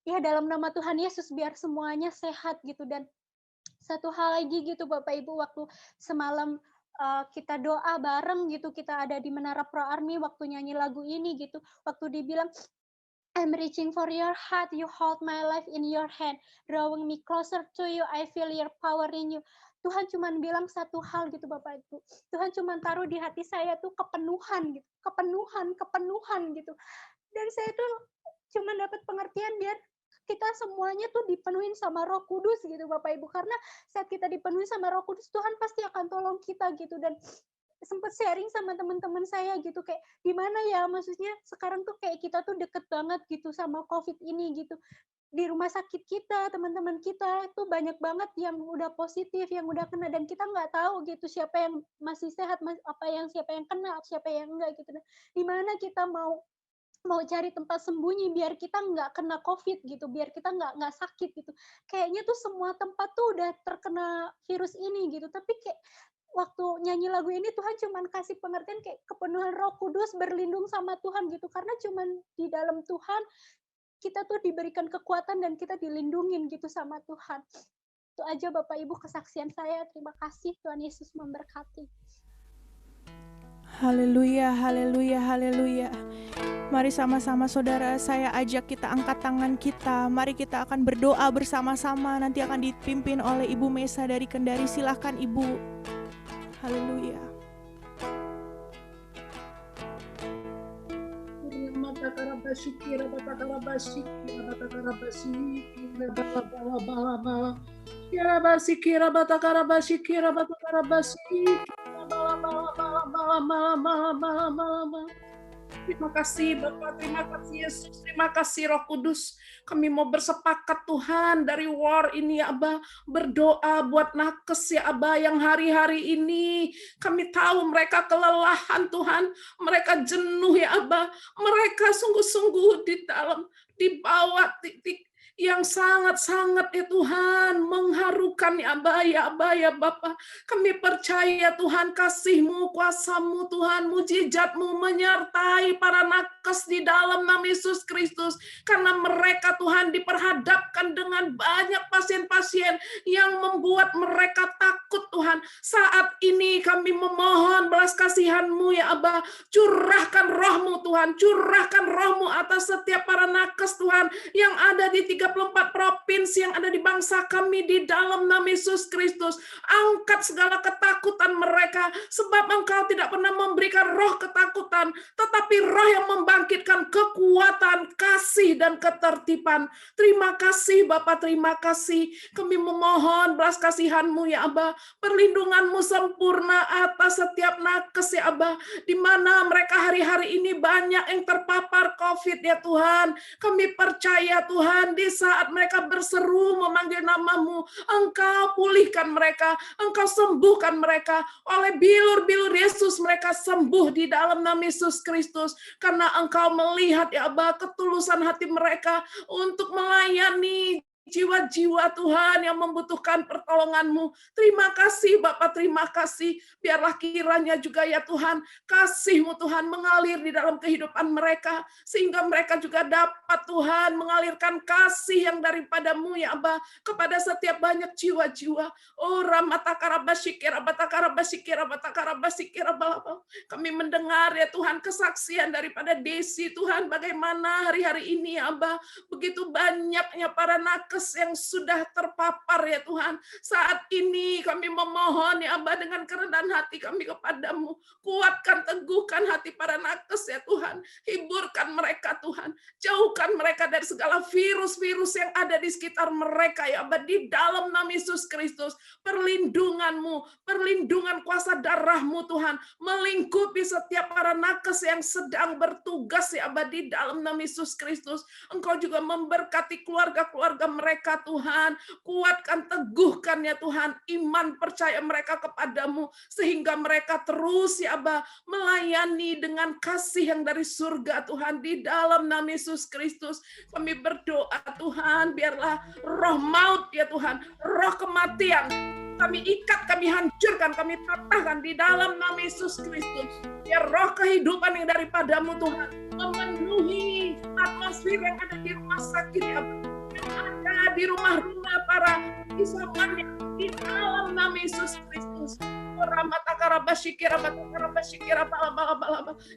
ya dalam nama Tuhan Yesus biar semuanya sehat gitu. Dan satu hal lagi gitu Bapak Ibu, waktu semalam kita doa bareng gitu, kita ada di Menara Pro Army waktu nyanyi lagu ini gitu, waktu dibilang I'm reaching for your heart, you hold my life in your hand, drawing me closer to you, I feel your power in you. Tuhan cuma bilang satu hal gitu Bapak Ibu. Tuhan cuma taruh di hati saya tuh kepenuhan gitu, kepenuhan gitu. Dan saya tuh cuma dapat pengertian biar kita semuanya tuh dipenuhin sama Roh Kudus gitu Bapak Ibu. Karena saat kita dipenuhi sama Roh Kudus, Tuhan pasti akan tolong kita gitu. Dan sempat sharing sama teman-teman saya gitu, kayak gimana ya, maksudnya sekarang tuh kayak kita tuh deket banget gitu sama COVID ini gitu. Di rumah sakit kita, teman-teman kita itu banyak banget yang udah positif, yang udah kena, dan kita nggak tahu gitu siapa yang masih sehat, siapa yang kena, siapa yang enggak gitu. Di mana kita mau cari tempat sembunyi biar kita nggak kena COVID gitu, biar kita nggak sakit gitu. Kayaknya tuh semua tempat tuh udah terkena virus ini gitu, tapi kayak waktu nyanyi lagu ini Tuhan cuman kasih pengertian kayak kepenuhan Roh Kudus, berlindung sama Tuhan gitu, karena cuman di dalam Tuhan kita tuh diberikan kekuatan dan kita dilindungin gitu sama Tuhan. Itu aja Bapak Ibu kesaksian saya. Terima kasih, Tuhan Yesus memberkati. Haleluya, haleluya, haleluya. Mari sama-sama saudara, saya ajak kita angkat tangan kita. Mari kita akan berdoa bersama-sama. Nanti akan dipimpin oleh Ibu Mesa dari Kendari. Silahkan Ibu. Haleluya. Terima kasih Bapak, terima kasih Yesus, terima kasih Roh Kudus. Kami mau bersepakat Tuhan dari war ini ya Abah, berdoa buat nakes ya Abah yang hari-hari ini kami tahu mereka kelelahan Tuhan, mereka jenuh ya Abah, mereka sungguh-sungguh di bawah titik yang sangat-sangat ya Tuhan mengharukan ya Abah ya Bapa. Kami percaya Tuhan kasih-Mu, kuasa-Mu Tuhan, mujizat-Mu menyertai para nakes di dalam nama Yesus Kristus. Karena mereka Tuhan diperhadapkan dengan banyak pasien-pasien yang membuat mereka takut Tuhan. Saat ini kami memohon belas kasihan-Mu ya Abah, curahkan Roh-Mu Tuhan, curahkan Roh-Mu atas setiap para nakes Tuhan yang ada di 34 provinsi yang ada di bangsa kami di dalam nama Yesus Kristus. Angkat segala ketakutan mereka, sebab Engkau tidak pernah memberikan roh ketakutan, tetapi roh yang membangkitkan kekuatan, kasih, dan ketertiban. Terima kasih Bapa, terima kasih. Kami memohon belas kasihan-Mu ya Abah, perlindungan-Mu sempurna atas setiap nakes ya Abah, di mana mereka hari-hari ini banyak yang terpapar COVID ya Tuhan. Kami percaya Tuhan, di saat mereka berseru memanggil nama-Mu, Engkau pulihkan mereka, Engkau sembuhkan mereka. Oleh bilur-bilur Yesus mereka sembuh di dalam nama Yesus Kristus. Karena Engkau melihat ya Abah ketulusan hati mereka untuk melayani jiwa-jiwa Tuhan yang membutuhkan pertolongan-Mu. Terima kasih Bapak, terima kasih. Biarlah kiranya juga ya Tuhan, kasih-Mu Tuhan mengalir di dalam kehidupan mereka, sehingga mereka juga dapat Tuhan mengalirkan kasih yang daripada-Mu ya Abah, kepada setiap banyak jiwa-jiwa. Oh kami mendengar ya Tuhan kesaksian daripada Desi Tuhan, bagaimana hari-hari ini ya Abah, begitu banyaknya para nakes nakes yang sudah terpapar ya Tuhan. Saat ini kami memohon ya Aba dengan kerendahan hati kami kepadamu. Kuatkan, teguhkan hati para nakes ya Tuhan. Hiburkan mereka Tuhan. Jauhkan mereka dari segala virus-virus yang ada di sekitar mereka ya Aba. Di dalam nama Yesus Kristus. Perlindunganmu, perlindungan kuasa darahmu Tuhan. Melingkupi setiap para nakes yang sedang bertugas ya Aba di dalam nama Yesus Kristus. Engkau juga memberkati keluarga-keluarga mereka Tuhan. Kuatkan, teguhkan ya Tuhan iman percaya mereka kepadamu sehingga mereka terus ya Aba melayani dengan kasih yang dari surga Tuhan di dalam nama Yesus Kristus. Kami berdoa Tuhan biarlah roh maut ya Tuhan, roh kematian kami ikat, kami hancurkan, kami patahkan di dalam nama Yesus Kristus. Ya roh kehidupan yang daripadamu Tuhan memenuhi atmosfer yang ada di rumah sakit ya, yang ada di rumah-rumah para isoman di dalam nama Yesus Kristus.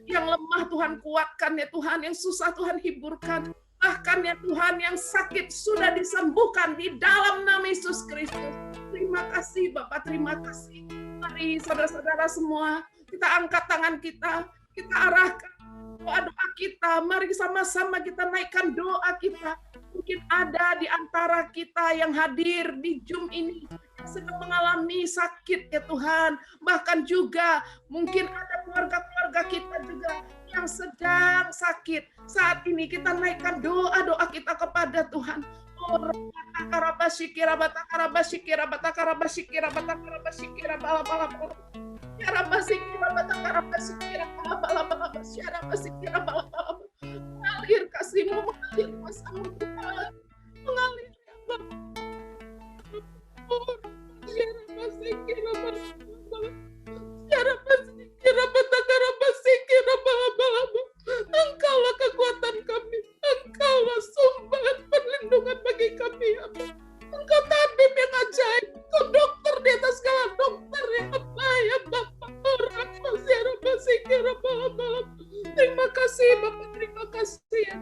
Yang lemah Tuhan kuatkan ya Tuhan, yang susah Tuhan hiburkan. Bahkan ya Tuhan yang sakit sudah disembuhkan di dalam nama Yesus Kristus. Terima kasih Bapak, terima kasih. Mari saudara-saudara semua, kita angkat tangan kita arahkan doa-doa kita. Mari sama-sama kita naikkan doa kita. Mungkin ada di antara kita yang hadir di Zoom ini yang sedang mengalami sakit ya Tuhan. Bahkan juga mungkin ada keluarga-keluarga kita juga yang sedang sakit. Saat ini kita naikkan doa-doa kita kepada Tuhan. Mengalir kasih-Mu, mengalir kuasa-Mu Tuhan. Mengalir ya Engkaulah kekuatan kami, Engkaulah sumber perlindungan bagi kami ya Allah. Engkau tabib yang ajaib, Engkau dokter di atas segala dokter ya Allah ya Bapak. Terima kasih Bapak, terima kasih ya.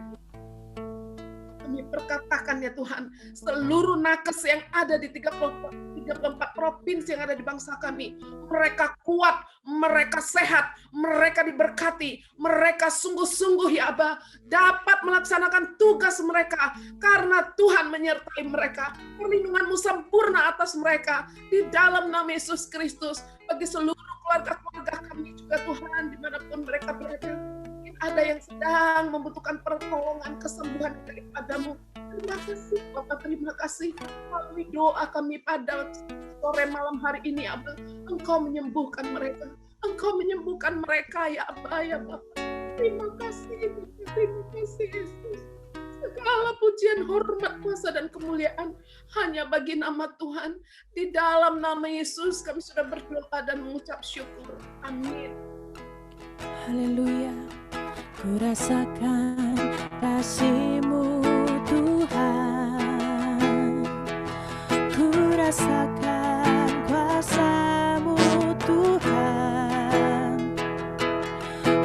Kami perkatakan ya Tuhan, seluruh nakes yang ada di 34 provinsi yang ada di bangsa kami, mereka kuat, mereka sehat, mereka diberkati, mereka sungguh-sungguh ya Aba, dapat melaksanakan tugas mereka, karena Tuhan menyertai mereka. Perlindungan-Mu sempurna atas mereka, di dalam nama Yesus Kristus, bagi seluruh keluarga-keluarga kami juga Tuhan, dimanapun mereka berada. Ada yang sedang membutuhkan pertolongan, kesembuhan daripada-Mu. Terima kasih Bapak, terima kasih. Melalui doa kami pada sore malam hari ini Abah, Engkau menyembuhkan mereka. Engkau menyembuhkan mereka ya Abah ya Bapak. Terima kasih Yesus. Segala pujian, hormat, kuasa dan kemuliaan hanya bagi nama Tuhan. Di dalam nama Yesus kami sudah berdoa dan mengucap syukur. Amin. Haleluya. Ku rasakan kasih-Mu Tuhan, ku rasakan kuasa-Mu Tuhan,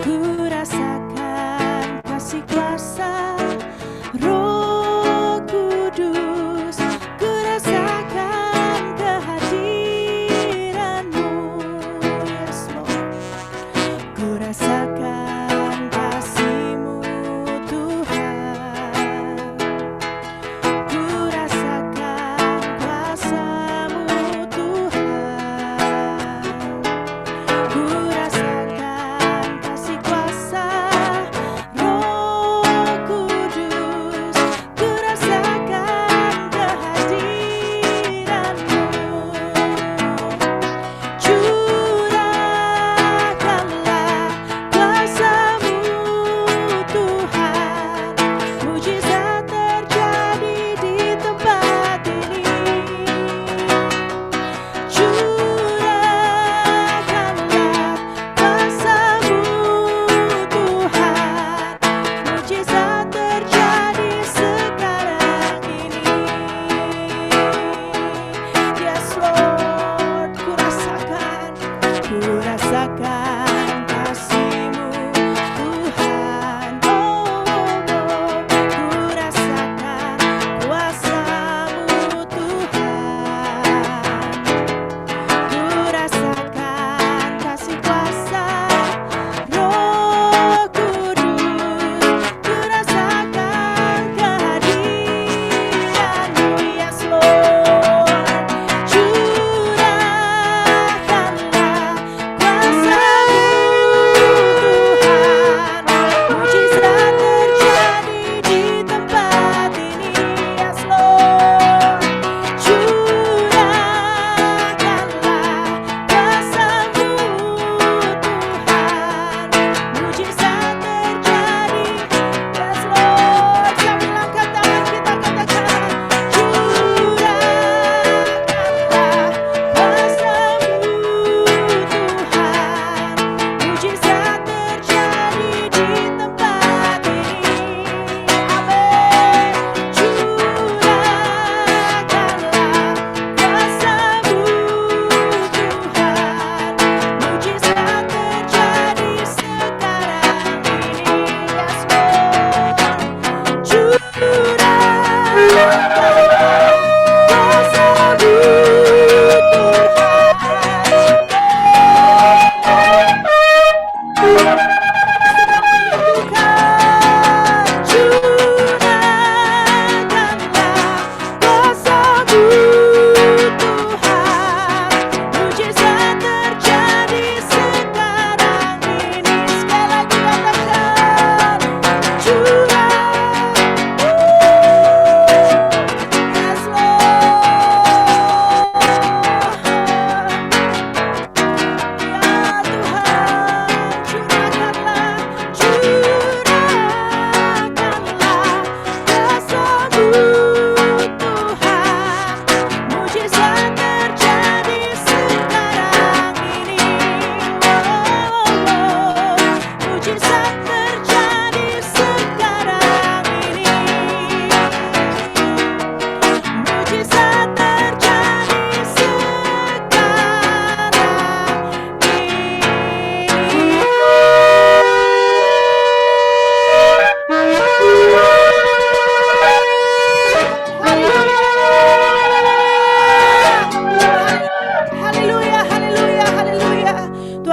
ku rasakan kasih kuasa Roh Kudus, ku rasakan kehadiran-Mu, yes Lord, ku rasakan Tuhan, ku rasakan kuasa-Mu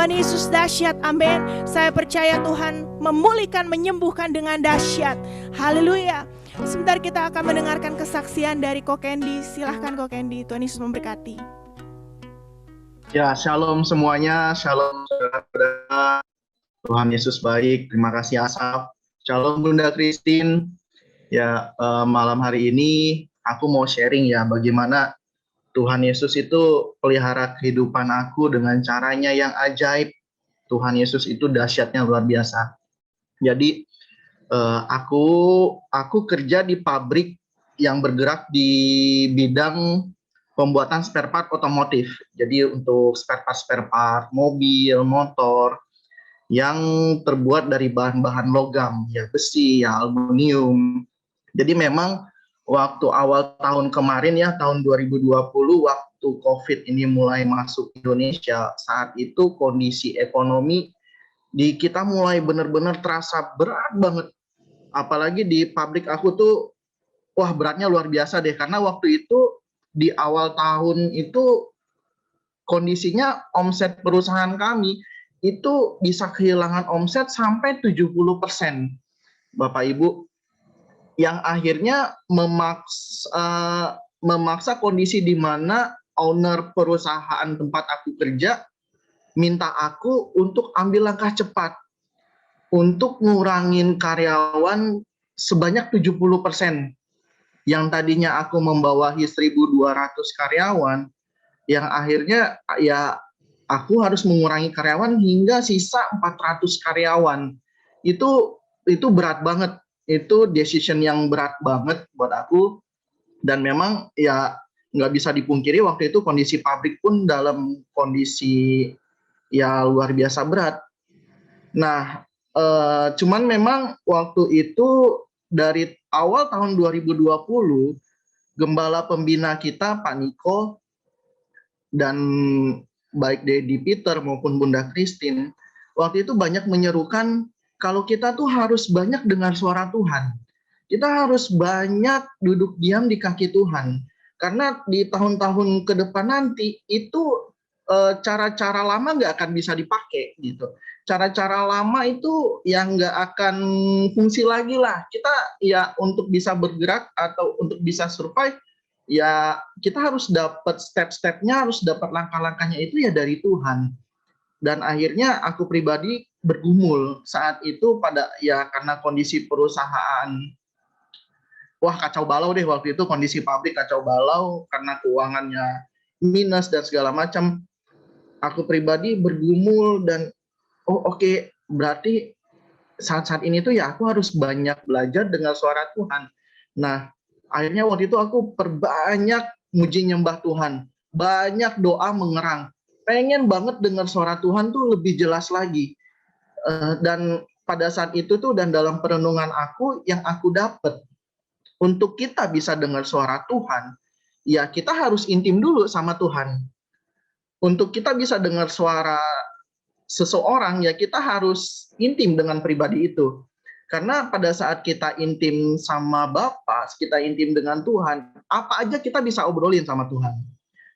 Tuhan Yesus dahsyat, amin. Saya percaya Tuhan memulihkan, menyembuhkan dengan dahsyat. Haleluya. Sebentar kita akan mendengarkan kesaksian dari Ko Candy. Silahkan Ko Candy, Tuhan Yesus memberkati. Ya, shalom semuanya, shalom saudara-saudara. Tuhan Yesus baik, terima kasih Asaf. Shalom Bunda Christine. Ya, malam hari ini aku mau sharing ya bagaimana Tuhan Yesus itu pelihara kehidupan aku dengan caranya yang ajaib. Tuhan Yesus itu dahsyatnya luar biasa. Jadi aku kerja di pabrik yang bergerak di bidang pembuatan spare part otomotif. Jadi untuk spare part mobil, motor yang terbuat dari bahan-bahan logam, ya besi, ya aluminium. Jadi memang waktu awal tahun kemarin ya, tahun 2020, waktu COVID ini mulai masuk Indonesia, saat itu kondisi ekonomi di kita mulai benar-benar terasa berat banget. Apalagi di pabrik aku tuh, wah beratnya luar biasa deh. Karena waktu itu di awal tahun itu kondisinya omset perusahaan kami itu bisa kehilangan omset sampai 70%. Bapak Ibu, yang akhirnya memaksa kondisi di mana owner perusahaan tempat aku kerja minta aku untuk ambil langkah cepat untuk ngurangin karyawan sebanyak 70%. Yang tadinya aku membawahi 1.200 karyawan, yang akhirnya ya aku harus mengurangi karyawan hingga sisa 400 karyawan. Itu berat banget. Itu decision yang berat banget buat aku, dan memang ya nggak bisa dipungkiri waktu itu kondisi pabrik pun dalam kondisi ya luar biasa berat. Nah, cuman memang waktu itu dari awal tahun 2020 gembala pembina kita Pak Niko dan baik Dedi Peter maupun Bunda Christine waktu itu banyak menyerukan kalau kita tuh harus banyak dengar suara Tuhan. Kita harus banyak duduk diam di kaki Tuhan. Karena di tahun-tahun ke depan nanti itu cara-cara lama nggak akan bisa dipakai gitu. Cara-cara lama itu yang nggak akan fungsi lagi lah. Kita ya untuk bisa bergerak atau untuk bisa survive, ya kita harus dapat step-stepnya, harus dapat langkah-langkahnya itu ya dari Tuhan. Dan akhirnya aku pribadi bergumul saat itu karena kondisi perusahaan kacau balau deh waktu itu, kondisi pabrik kacau balau karena keuangannya minus dan segala macam. Aku pribadi bergumul dan oke, berarti saat-saat ini tuh ya aku harus banyak belajar dengan suara Tuhan. Nah, akhirnya waktu itu aku perbanyak muji nyembah Tuhan, banyak doa mengerang. Pengen banget dengar suara Tuhan tuh lebih jelas lagi. Dan pada saat itu tuh dan dalam perenungan aku yang aku dapat untuk kita bisa dengar suara Tuhan, ya kita harus intim dulu sama Tuhan. Untuk kita bisa dengar suara seseorang, ya kita harus intim dengan pribadi itu. Karena pada saat kita intim sama Bapa, kita intim dengan Tuhan, apa aja kita bisa obrolin sama Tuhan.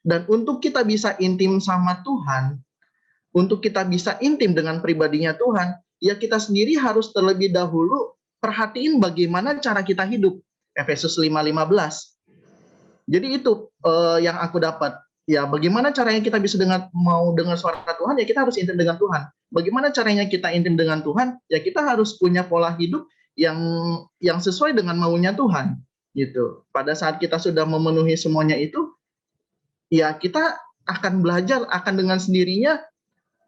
Dan untuk kita bisa intim sama Tuhan, untuk kita bisa intim dengan pribadinya Tuhan, ya kita sendiri harus terlebih dahulu perhatiin bagaimana cara kita hidup. Efesus 5:15. Jadi itu yang aku dapat. Ya bagaimana caranya kita bisa mau dengar suara Tuhan, ya kita harus intim dengan Tuhan. Bagaimana caranya kita intim dengan Tuhan, ya kita harus punya pola hidup yang sesuai dengan maunya Tuhan. Gitu. Pada saat kita sudah memenuhi semuanya itu, ya kita akan belajar, akan dengan sendirinya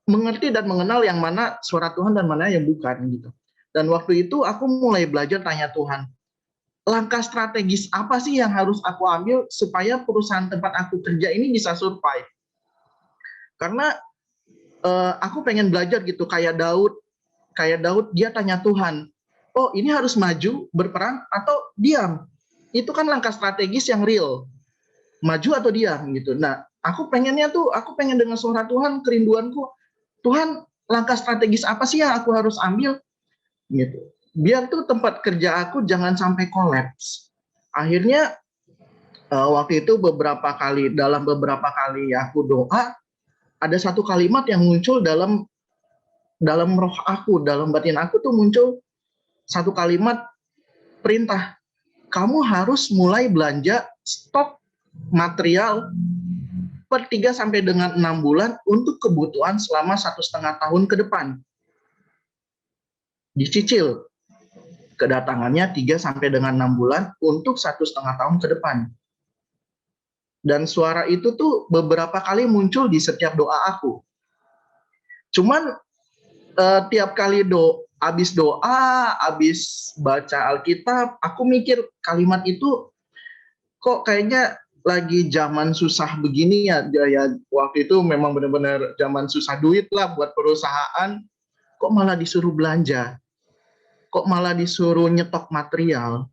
mengerti dan mengenal yang mana suara Tuhan dan mana yang bukan gitu. Dan waktu itu aku mulai belajar tanya Tuhan, langkah strategis apa sih yang harus aku ambil supaya perusahaan tempat aku kerja ini bisa survive? Karena aku pengen belajar gitu kayak Daud dia tanya Tuhan, oh ini harus maju berperang atau diam? Itu kan langkah strategis yang real, maju atau diam gitu. Nah aku pengen dengar suara Tuhan, kerinduanku, Tuhan langkah strategis apa sih yang aku harus ambil gitu. Biar tuh tempat kerja aku jangan sampai kolaps. Akhirnya waktu itu dalam beberapa kali aku doa, ada satu kalimat yang muncul dalam dalam roh aku, dalam batin aku tuh muncul satu kalimat perintah. Kamu harus mulai belanja stok material per 3 sampai dengan 6 bulan untuk kebutuhan selama 1,5 tahun ke depan. Dicicil kedatangannya 3 sampai dengan 6 bulan untuk 1,5 tahun ke depan. Dan suara itu tuh beberapa kali muncul di setiap doa aku. Cuman tiap kali habis doa, habis baca Alkitab, aku mikir kalimat itu kok kayaknya lagi zaman susah begini ya. Waktu itu memang benar-benar zaman susah duit lah buat perusahaan. Kok malah disuruh belanja? Kok malah disuruh nyetok material?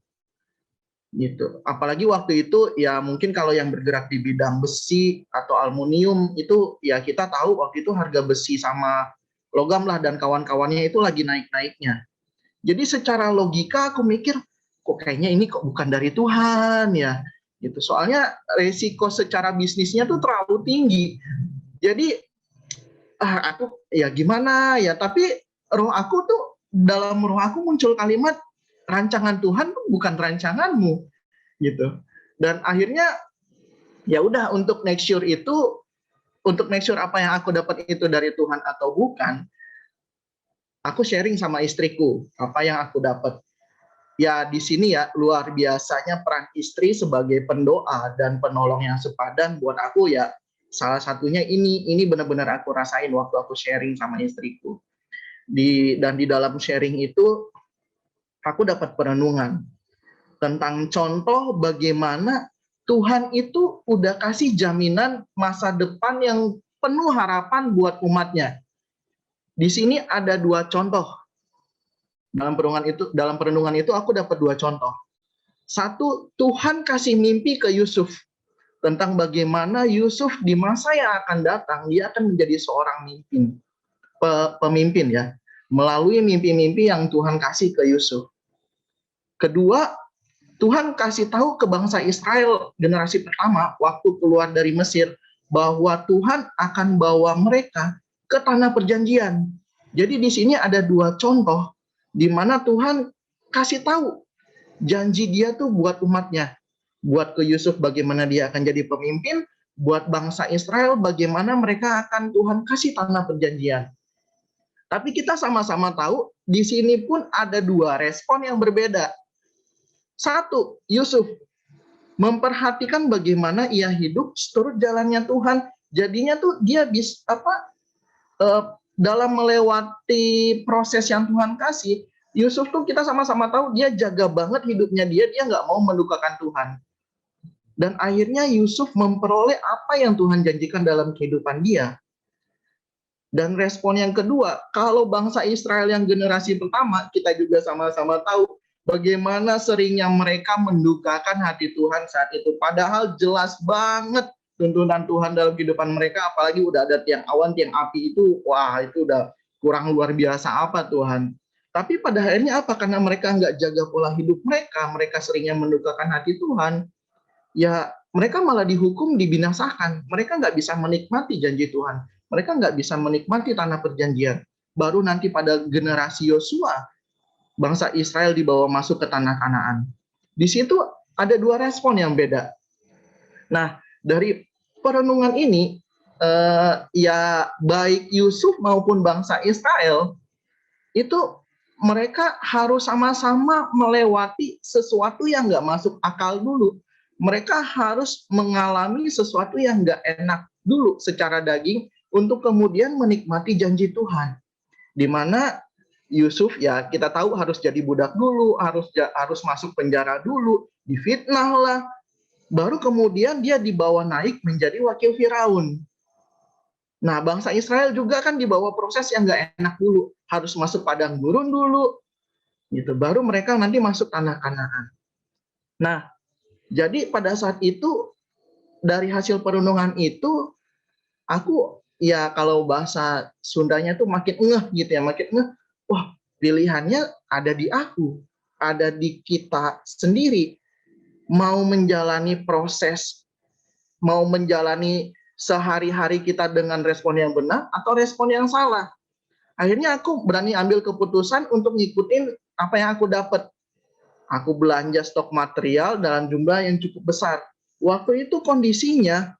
Gitu. Apalagi waktu itu ya mungkin kalau yang bergerak di bidang besi atau aluminium itu ya kita tahu waktu itu harga besi sama logam lah dan kawan-kawannya itu lagi naik-naiknya. Jadi secara logika aku mikir kok kayaknya ini kok bukan dari Tuhan ya. Gitu. Soalnya resiko secara bisnisnya tuh terlalu tinggi. Jadi aku ya gimana ya, tapi roh aku tuh dalam roh aku muncul kalimat rancangan Tuhan tuh bukan rancanganmu gitu. Dan akhirnya ya udah untuk make sure apa yang aku dapat itu dari Tuhan atau bukan, aku sharing sama istriku apa yang aku dapat. Ya di sini ya luar biasanya peran istri sebagai pendoa dan penolong yang sepadan buat aku ya. Salah satunya ini benar-benar aku rasain waktu aku sharing sama istriku. Dan di dalam sharing itu aku dapat perenungan tentang contoh bagaimana Tuhan itu udah kasih jaminan masa depan yang penuh harapan buat umatnya. Di sini ada 2 contoh. Dalam perenungan itu aku dapat 2 contoh. Satu, Tuhan kasih mimpi ke Yusuf tentang bagaimana Yusuf di masa yang akan datang dia akan menjadi seorang pemimpin ya, melalui mimpi-mimpi yang Tuhan kasih ke Yusuf. Kedua, Tuhan kasih tahu ke bangsa Israel generasi pertama waktu keluar dari Mesir bahwa Tuhan akan bawa mereka ke tanah perjanjian. Jadi di sini ada 2 contoh di mana Tuhan kasih tahu janji dia tuh buat umatnya. Buat ke Yusuf bagaimana dia akan jadi pemimpin, buat bangsa Israel bagaimana mereka akan Tuhan kasih tanah perjanjian. Tapi kita sama-sama tahu di sini pun ada 2 respon yang berbeda. Satu, Yusuf memperhatikan bagaimana ia hidup seturut jalannya Tuhan. Jadinya tuh dia bisa dalam melewati proses yang Tuhan kasih, Yusuf tuh kita sama-sama tahu dia jaga banget hidupnya dia nggak mau mendukakan Tuhan. Dan akhirnya Yusuf memperoleh apa yang Tuhan janjikan dalam kehidupan dia. Dan respon yang kedua, kalau bangsa Israel yang generasi pertama, kita juga sama-sama tahu bagaimana seringnya mereka mendukakan hati Tuhan saat itu. Padahal jelas banget tuntunan Tuhan dalam kehidupan mereka, apalagi udah ada tiang awan, tiang api itu, wah itu udah kurang luar biasa apa Tuhan. Tapi pada akhirnya apa? Karena mereka nggak jaga pola hidup mereka seringnya mendukakan hati Tuhan, ya mereka malah dihukum, dibinasakan. Mereka nggak bisa menikmati janji Tuhan. Mereka nggak bisa menikmati tanah perjanjian. Baru nanti pada generasi Yosua, bangsa Israel dibawa masuk ke tanah Kanaan. Di situ ada 2 respon yang beda. Nah, dari perenungan ini, ya baik Yusuf maupun bangsa Israel, itu mereka harus sama-sama melewati sesuatu yang nggak masuk akal dulu. Mereka harus mengalami sesuatu yang nggak enak dulu secara daging untuk kemudian menikmati janji Tuhan. Di mana Yusuf ya kita tahu harus jadi budak dulu, harus masuk penjara dulu, difitnah lah, baru kemudian dia dibawa naik menjadi wakil Firaun. Nah, bangsa Israel juga kan dibawa proses yang nggak enak dulu, harus masuk padang gurun dulu, gitu. Baru mereka nanti masuk tanah Kanaan. Nah, jadi pada saat itu dari hasil perenungan itu, aku ya kalau bahasa Sundanya tuh makin ngeh gitu ya, makin ngeh. Wah, pilihannya ada di aku, ada di kita sendiri. Mau menjalani proses, mau menjalani sehari-hari kita dengan respon yang benar atau respon yang salah. Akhirnya aku berani ambil keputusan untuk ngikutin apa yang aku dapat. Aku belanja stok material dalam jumlah yang cukup besar. Waktu itu kondisinya,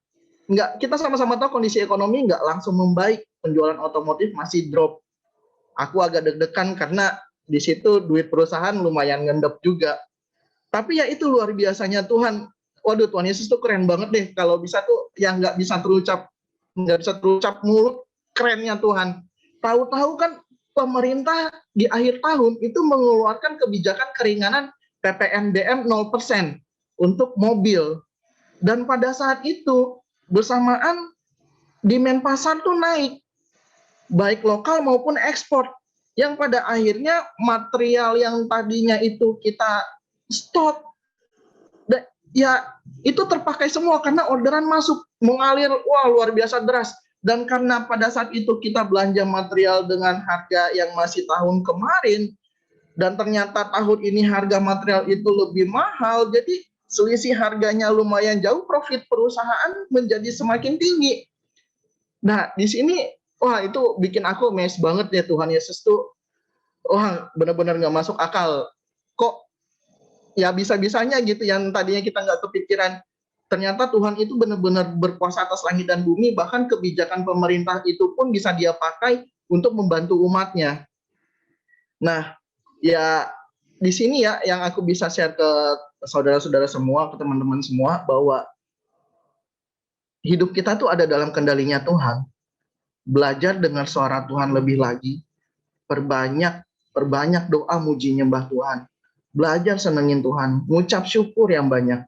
kita sama-sama tahu kondisi ekonomi nggak langsung membaik. Penjualan otomotif masih drop. Aku agak deg-degan karena di situ duit perusahaan lumayan ngendep juga. Tapi ya itu luar biasanya Tuhan. Waduh, Tuhan Yesus tuh keren banget deh. Kalau bisa tuh yang nggak bisa terucap mulut, kerennya Tuhan. Tahu-tahu kan pemerintah di akhir tahun itu mengeluarkan kebijakan keringanan PPNBM 0% untuk mobil. Dan pada saat itu bersamaan demand pasar tuh naik, baik lokal maupun ekspor. Yang pada akhirnya material yang tadinya itu kita stok, ya itu terpakai semua karena orderan masuk mengalir, wah luar biasa deras. Dan karena pada saat itu kita belanja material dengan harga yang masih tahun kemarin, dan ternyata tahun ini harga material itu lebih mahal, jadi selisih harganya lumayan jauh, profit perusahaan menjadi semakin tinggi. Nah di sini, wah itu bikin aku amazed banget ya, Tuhan Yesus tuh, wah benar-benar nggak masuk akal. Kok ya bisa-bisanya gitu yang tadinya kita nggak kepikiran. Ternyata Tuhan itu benar-benar berkuasa atas langit dan bumi, bahkan kebijakan pemerintah itu pun bisa dia pakai untuk membantu umatnya. Nah, ya di sini ya yang aku bisa share ke saudara-saudara semua, ke teman-teman semua, bahwa hidup kita tuh ada dalam kendalinya Tuhan. Belajar dengar suara Tuhan lebih lagi, perbanyak doa muji nyembah Tuhan. Belajar senengin Tuhan, ngucap syukur yang banyak.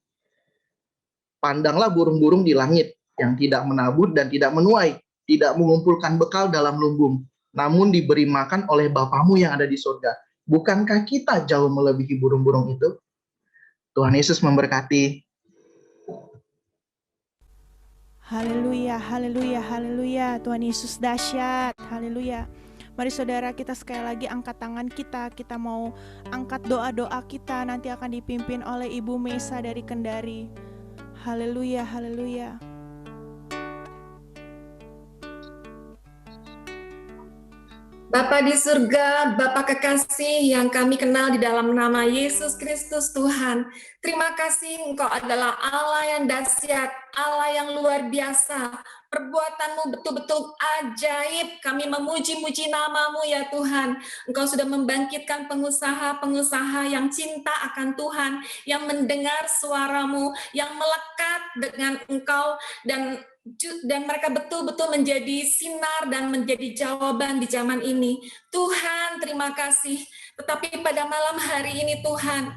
Pandanglah burung-burung di langit yang tidak menabur dan tidak menuai, tidak mengumpulkan bekal dalam lumbung, namun diberi makan oleh Bapamu yang ada di surga. Bukankah kita jauh melebihi burung-burung itu? Tuhan Yesus memberkati. Haleluya, haleluya, haleluya. Tuhan Yesus dahsyat. Haleluya. Mari saudara, kita sekali lagi angkat tangan kita mau angkat doa-doa kita, nanti akan dipimpin oleh Ibu Mesa dari Kendari. Haleluya, haleluya. Bapa di surga, Bapa kekasih yang kami kenal di dalam nama Yesus Kristus Tuhan. Terima kasih Engkau adalah Allah yang dahsyat, Allah yang luar biasa. Perbuatanmu betul-betul ajaib. Kami memuji-muji namamu ya Tuhan. Engkau sudah membangkitkan pengusaha-pengusaha yang cinta akan Tuhan, yang mendengar suaramu, yang melekat dengan Engkau, dan mereka betul-betul menjadi sinar dan menjadi jawaban di zaman ini. Tuhan, terima kasih. Tetapi pada malam hari ini Tuhan,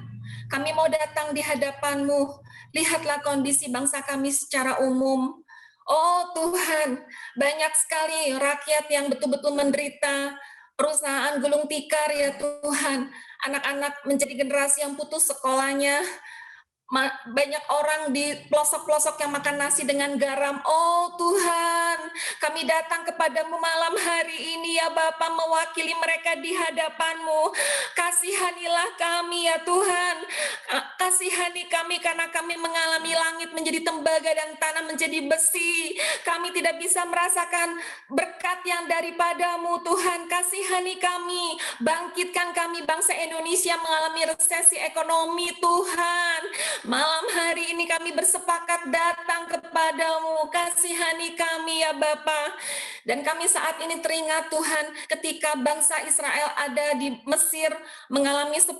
kami mau datang di hadapan-Mu. Lihatlah kondisi bangsa kami secara umum. Oh Tuhan, banyak sekali rakyat yang betul-betul menderita, perusahaan gulung tikar ya Tuhan, anak-anak menjadi generasi yang putus sekolahnya, banyak orang di pelosok-pelosok yang makan nasi dengan garam. Oh Tuhan, kami datang kepadamu malam hari ini ya Bapa, mewakili mereka di hadapan-Mu. Kasihanilah kami ya Tuhan, kasihani kami karena kami mengalami langit menjadi tembaga dan tanah menjadi besi. Kami tidak bisa merasakan berkat yang daripadamu Tuhan. Kasihani kami, bangkitkan kami bangsa Indonesia mengalami resesi ekonomi Tuhan. Malam hari ini kami bersepakat datang kepadamu, kasihani kami ya Bapa. Dan kami saat ini teringat Tuhan ketika bangsa Israel ada di Mesir mengalami 10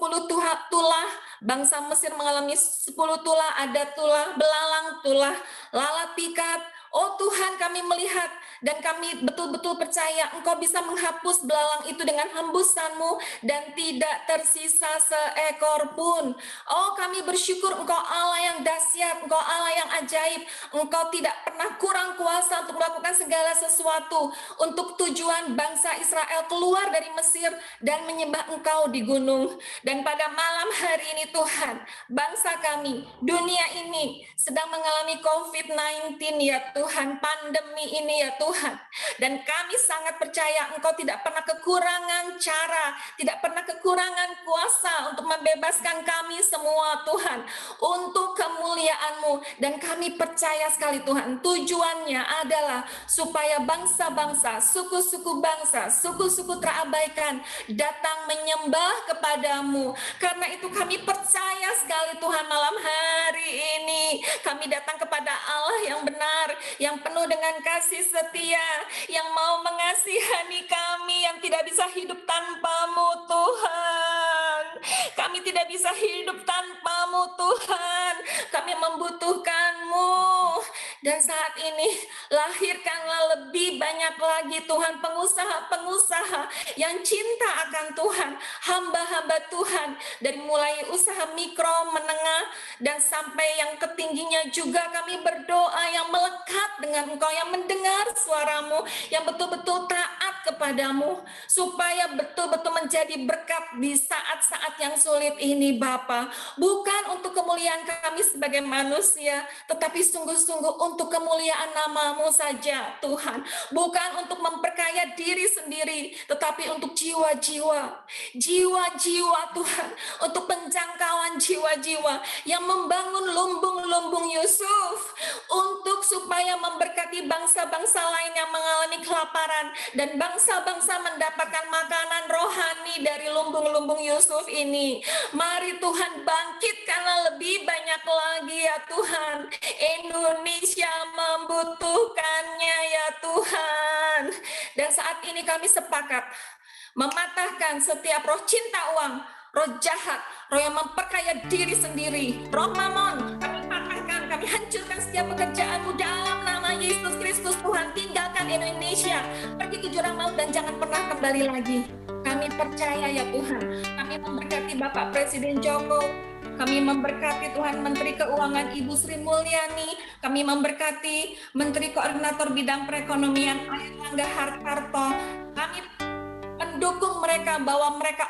tulah, bangsa Mesir mengalami 10 tulah, ada tulah belalang, tulah lalat pikat. Oh Tuhan, kami melihat dan kami betul-betul percaya Engkau bisa menghapus belalang itu dengan hembusan-Mu dan tidak tersisa seekor pun. Oh kami bersyukur Engkau Allah yang dahsyat, Engkau Allah yang ajaib. Engkau tidak pernah kurang kuasa untuk melakukan segala sesuatu untuk tujuan bangsa Israel keluar dari Mesir dan menyembah Engkau di gunung. Dan pada malam hari ini Tuhan, bangsa kami, dunia ini sedang mengalami COVID-19 ya Tuhan. Tuhan pandemi ini ya Tuhan. Dan kami sangat percaya Engkau tidak pernah kekurangan cara, tidak pernah kekurangan kuasa untuk membebaskan kami semua Tuhan, untuk kemuliaan-Mu. Dan kami percaya sekali Tuhan, tujuannya adalah supaya bangsa-bangsa, suku-suku bangsa, suku-suku terabaikan datang menyembah kepadamu. Karena itu kami percaya sekali Tuhan, malam hari ini kami datang kepada Allah yang benar, yang penuh dengan kasih setia, yang mau mengasihani kami yang tidak bisa hidup tanpa-Mu Tuhan. Kami tidak bisa hidup tanpa-Mu Tuhan. Kami membutuhkan-Mu. Dan saat ini lahirkanlah lebih banyak lagi Tuhan pengusaha-pengusaha yang cinta akan Tuhan, hamba-hamba Tuhan, dari mulai usaha mikro, menengah, dan sampai yang ketingginya juga kami berdoa yang melekat dengan Engkau, yang mendengar suara-Mu, yang betul-betul taat kepadamu, supaya betul-betul menjadi berkat di saat-saat yang sulit ini Bapa. Bukan untuk kemuliaan kami sebagai manusia, tetapi sungguh-sungguh untuk kemuliaan nama-Mu saja Tuhan. Bukan untuk memperkaya diri sendiri, tetapi untuk jiwa-jiwa Tuhan, untuk penjangkauan jiwa-jiwa yang membangun lumbung-lumbung Yusuf, untuk supaya memberkati bangsa-bangsa lain yang mengalami kelaparan, dan bangsa-bangsa mendapatkan makanan rohani dari lumbung-lumbung Yusuf ini. Mari Tuhan, bangkitkanlah lebih banyak lagi ya Tuhan. Indonesia membutuhkannya ya Tuhan. Dan saat ini kami sepakat mematahkan setiap roh cinta uang, roh jahat, roh yang memperkaya diri sendiri, roh mamon. Kami patahkan, kami hancurkan setiap pekerjaan-Mu dalam nama Yesus Kristus. Tuhan, tinggalkan Indonesia, pergi ke jurang maut dan jangan pernah kembali lagi. Kami percaya ya Tuhan. Kami memberkati Bapak Presiden Joko, kami memberkati Tuhan Menteri Keuangan Ibu Sri Mulyani, kami memberkati Menteri Koordinator Bidang Perekonomian Airlangga Hartarto. Kami mendukung mereka bahwa mereka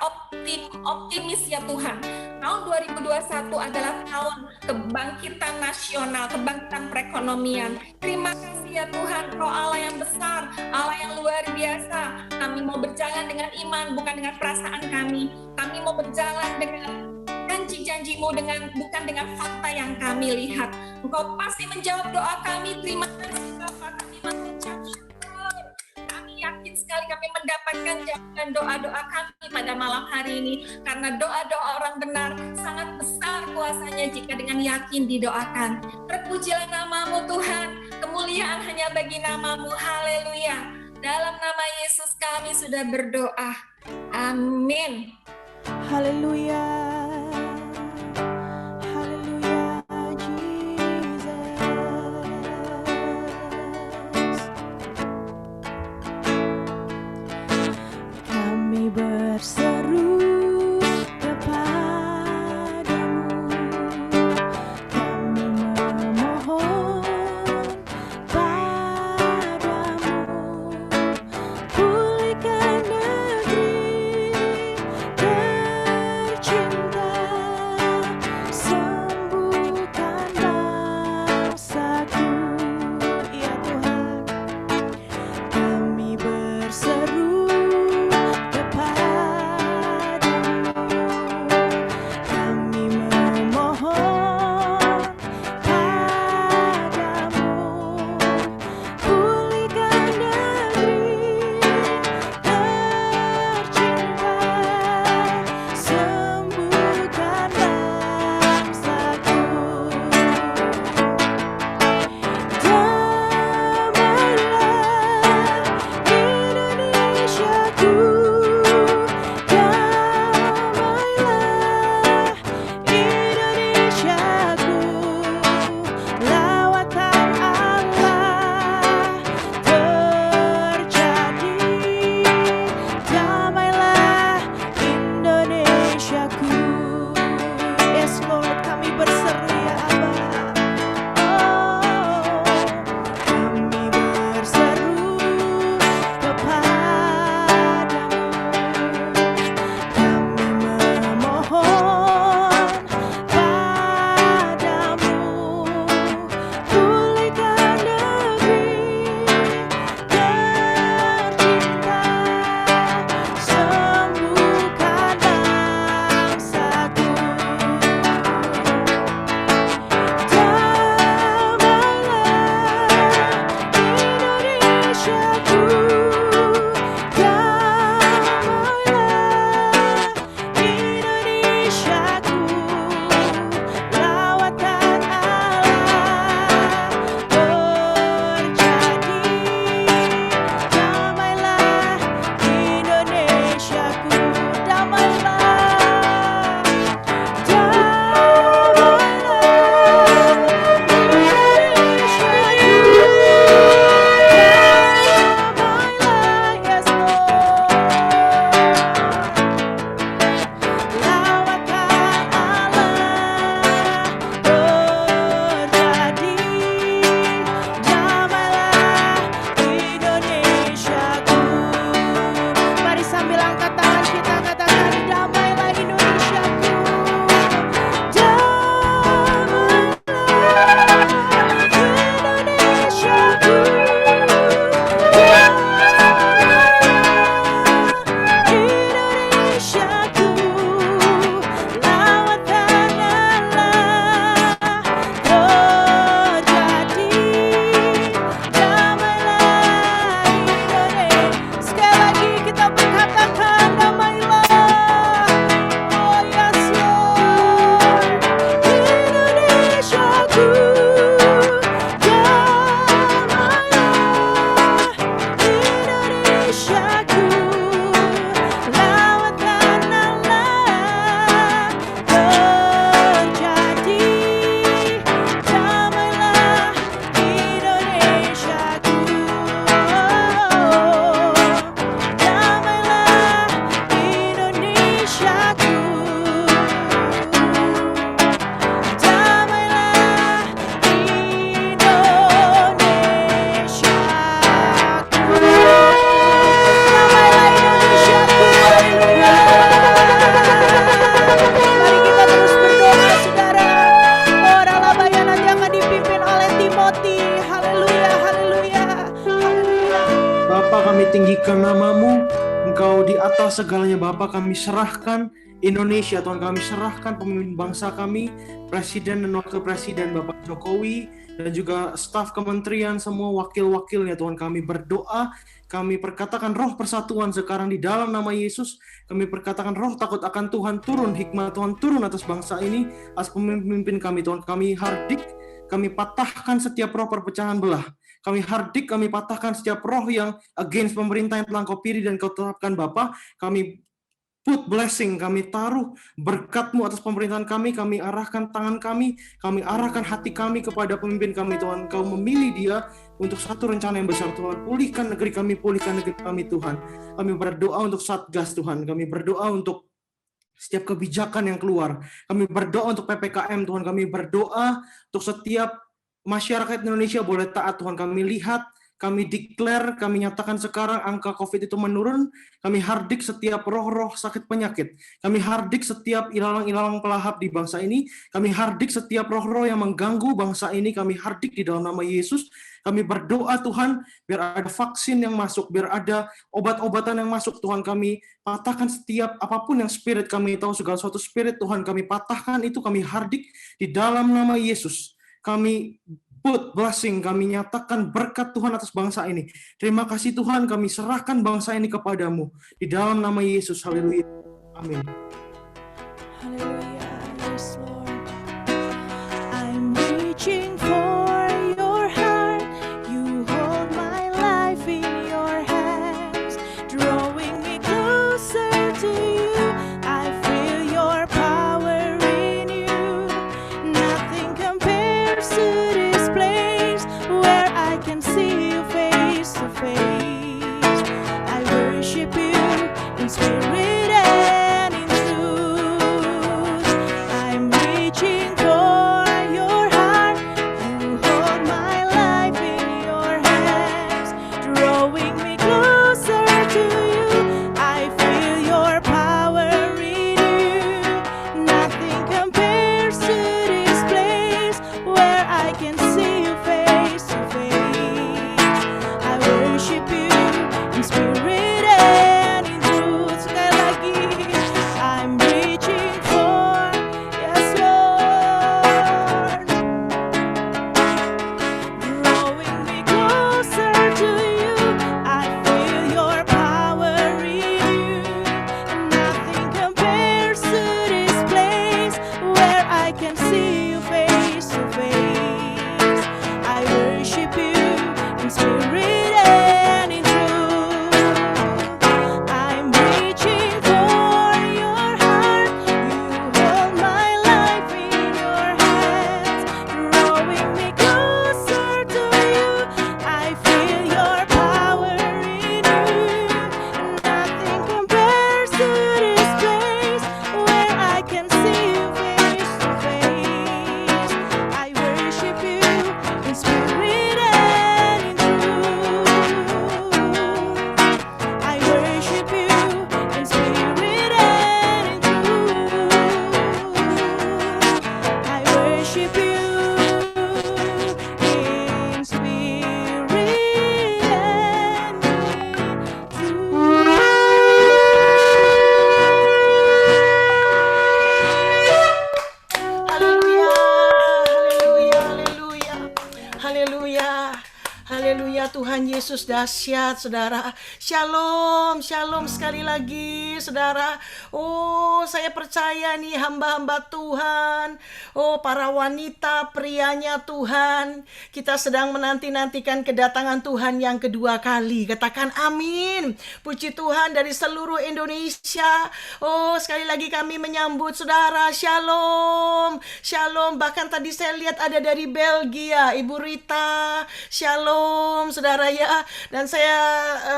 optimis ya Tuhan. Tahun 2021 adalah tahun kebangkitan nasional, kebangkitan perekonomian. Terima kasih ya Tuhan, Roh Allah yang besar, Allah yang luar biasa. Kami mau berjalan dengan iman, bukan dengan perasaan kami. Kami mau berjalan dengan janji-janji-Mu, bukan dengan fakta yang kami lihat. Engkau pasti menjawab doa kami. Terima kasih Bapak, kami mengucap syukur. Kami yakin sekali kami mendapatkan jawaban doa-doa kami pada malam hari ini. Karena doa-doa orang benar sangat besar kuasanya jika dengan yakin didoakan. Terpujilah nama-Mu Tuhan, kemuliaan hanya bagi nama-Mu. Haleluya. Dalam nama Yesus kami sudah berdoa. Amin. Haleluya. Berseru kepadamu, kami memohon padamu, pulihkan negeri tercinta, sembuhkan bangsaku, ya Tuhan. Kami berseru kepadamu, namamu, Engkau di atas segalanya Bapa. Kami serahkan Indonesia, Tuhan, kami serahkan pemimpin bangsa kami, Presiden dan Wakil Presiden Bapak Jokowi, dan juga staf kementerian, semua wakil-wakilnya, Tuhan. Kami berdoa, kami perkatakan roh persatuan sekarang di dalam nama Yesus. Kami perkatakan roh takut akan Tuhan turun, hikmat Tuhan turun atas bangsa ini, atas pemimpin kami, Tuhan. Kami hardik, kami patahkan setiap roh perpecahan belah. Kami hardik, kami patahkan setiap roh yang against pemerintah yang telah Kau pilih dan Kau tetapkan Bapa. Kami put blessing, kami taruh berkat-Mu atas pemerintahan kami arahkan tangan kami arahkan hati kami kepada pemimpin kami, Tuhan. Kau memilih dia untuk satu rencana yang besar, Tuhan. Pulihkan negeri kami, Tuhan. Kami berdoa untuk Satgas, Tuhan. Kami berdoa untuk setiap kebijakan yang keluar. Kami berdoa untuk PPKM, Tuhan. Kami berdoa untuk setiap masyarakat Indonesia boleh taat, Tuhan. Kami lihat, kami declare, kami nyatakan sekarang angka COVID itu menurun. Kami hardik setiap roh-roh sakit penyakit. Kami hardik setiap ilalang-ilalang pelahap di bangsa ini. Kami hardik setiap roh-roh yang mengganggu bangsa ini. Kami hardik di dalam nama Yesus. Kami berdoa, Tuhan, biar ada vaksin yang masuk, biar ada obat-obatan yang masuk, Tuhan. Kami patahkan setiap apapun yang spirit kami tahu, segala suatu spirit, Tuhan. Kami patahkan itu, kami hardik di dalam nama Yesus. Kami put blessing, kami nyatakan berkat Tuhan atas bangsa ini. Terima kasih Tuhan, kami serahkan bangsa ini kepadamu. Di dalam nama Yesus, haleluya. Amin. Haleluya, yes Lord. I'm reaching for your heart. You hold my life in your hands, drawing me closer to you. I feel your power in you. Nothing compares to this place where I can see you face to face. I worship you in spirit and in truth. I'm reaching for your heart. You hold my life in your hands, drawing me closer to you. I feel your power in you. Nothing compares to this place where I can see you face to face. I worship you in spirit and in truth. Sekali lagi, I'm reaching for, yes Lord, drawing me closer to you. I feel your power in you. Nothing compares to this place where I can see you face to face. I worship you in spirit and in truth. I'm reaching for your heart. You hold my life in your hands, drawing me closer to you. I feel your power in you. Nothing compares to this place where I can see you face to face. I worship you in spirit and in truth. I worship you in spirit and in truth. I worship you in spirit and in Haleluya, haleluya, haleluya, haleluya, haleluya. Tuhan Yesus dahsyat, saudara. Shalom, shalom sekali lagi, saudara. Oh, saya percaya nih hamba-hamba Tuhan. Oh, para wanita, prianya Tuhan. Kita sedang menanti-nantikan kedatangan Tuhan yang kedua kali. Katakan amin. Puji Tuhan dari seluruh Indonesia. Oh, sekali lagi kami menyambut saudara. Shalom, shalom. Bahkan tadi saya lihat ada dari Belgia, Ibu Rita. Shalom, saudara ya. Dan saya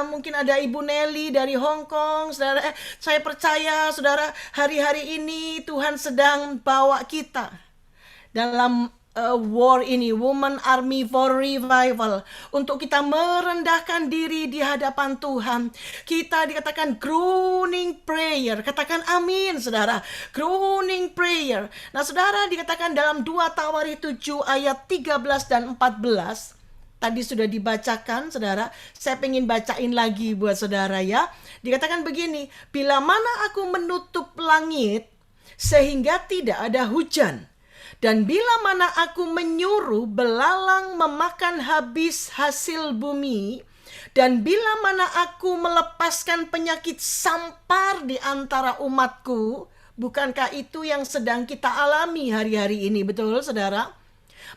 mungkin ada Ibu Nelly dari Hong Kong, saudara. Saya percaya, saudara, hari-hari ini Tuhan sedang bawa kita dalam war ini, Woman Army for Revival, untuk kita merendahkan diri di hadapan Tuhan. Kita dikatakan groaning prayer. Katakan amin, saudara. Groaning prayer. Nah, saudara, dikatakan dalam 2 Tawarikh 7 ayat 13 dan 14. tadi sudah dibacakan, saudara. Saya pengen bacain lagi buat saudara ya. Dikatakan begini, bila mana aku menutup langit sehingga tidak ada hujan, dan bila mana aku menyuruh belalang memakan habis hasil bumi, dan bila mana aku melepaskan penyakit sampar di antara umatku, bukankah itu yang sedang kita alami hari-hari ini, betul saudara?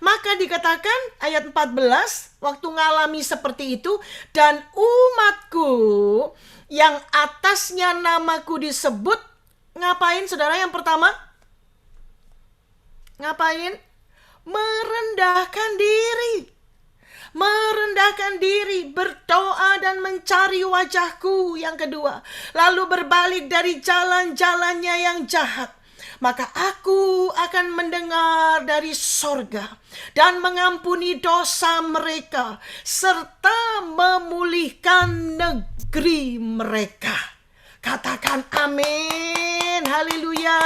Maka dikatakan ayat 14, waktu ngalami seperti itu, dan umatku yang atasnya namaku disebut, ngapain saudara yang pertama? Ngapain? Merendahkan diri. Merendahkan diri, berdoa dan mencari wajahku. Yang kedua, lalu berbalik dari jalan-jalannya yang jahat. Maka aku akan mendengar dari sorga dan mengampuni dosa mereka, serta memulihkan negeri mereka. Katakan amin, haleluya.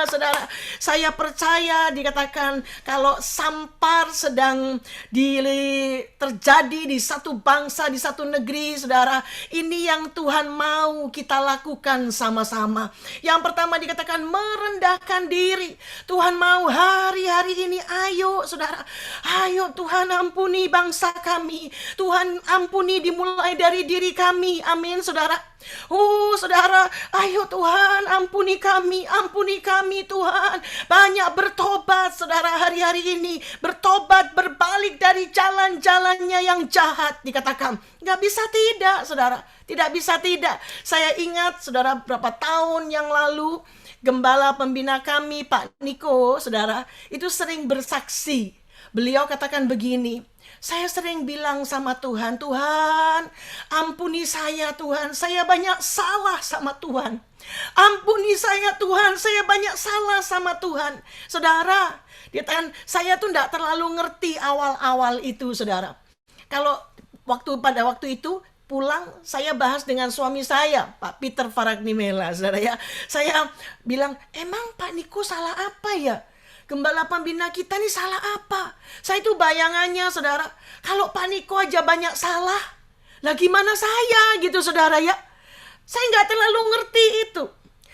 Saudara, saya percaya dikatakan kalau sampar sedang terjadi di satu bangsa, di satu negeri, saudara, ini yang Tuhan mau kita lakukan sama-sama. Yang pertama dikatakan merendahkan diri. Tuhan mau hari-hari ini, ayo saudara, ayo Tuhan ampuni bangsa kami. Tuhan ampuni dimulai dari diri kami, amin saudara. Saudara, ayo Tuhan ampuni kami Tuhan. Banyak bertobat saudara hari-hari ini. Bertobat, berbalik dari jalan-jalannya yang jahat. Dikatakan, gak bisa tidak saudara. Tidak bisa tidak. Saya ingat saudara berapa tahun yang lalu, gembala pembina kami Pak Niko saudara, itu sering bersaksi. Beliau katakan begini, saya sering bilang sama Tuhan, Tuhan ampuni saya Tuhan, saya banyak salah sama Tuhan. Ampuni saya Tuhan, saya banyak salah sama Tuhan. Saudara, saya tuh tidak terlalu ngerti awal-awal itu saudara. Kalau pada waktu itu pulang, saya bahas dengan suami saya, Pak Peter Faragnimela, saudara ya. Saya bilang, emang Pak Niko salah apa ya? Gembala pembina kita nih salah apa? Saya itu bayangannya saudara, kalau Pak Niko aja banyak salah, lah gimana saya gitu saudara ya? Saya nggak terlalu ngerti itu.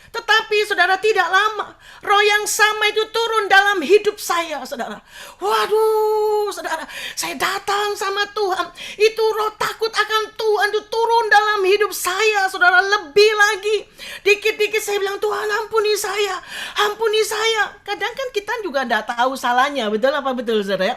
Tetapi saudara, tidak lama roh yang sama itu turun dalam hidup saya saudara. Waduh saudara, saya datang sama Tuhan. Itu roh takut akan Tuhan itu turun dalam hidup saya saudara. Lebih lagi, dikit-dikit saya bilang, Tuhan ampuni saya, ampuni saya. Kadang kan kita juga tidak tahu salahnya, betul apa betul saudara ya?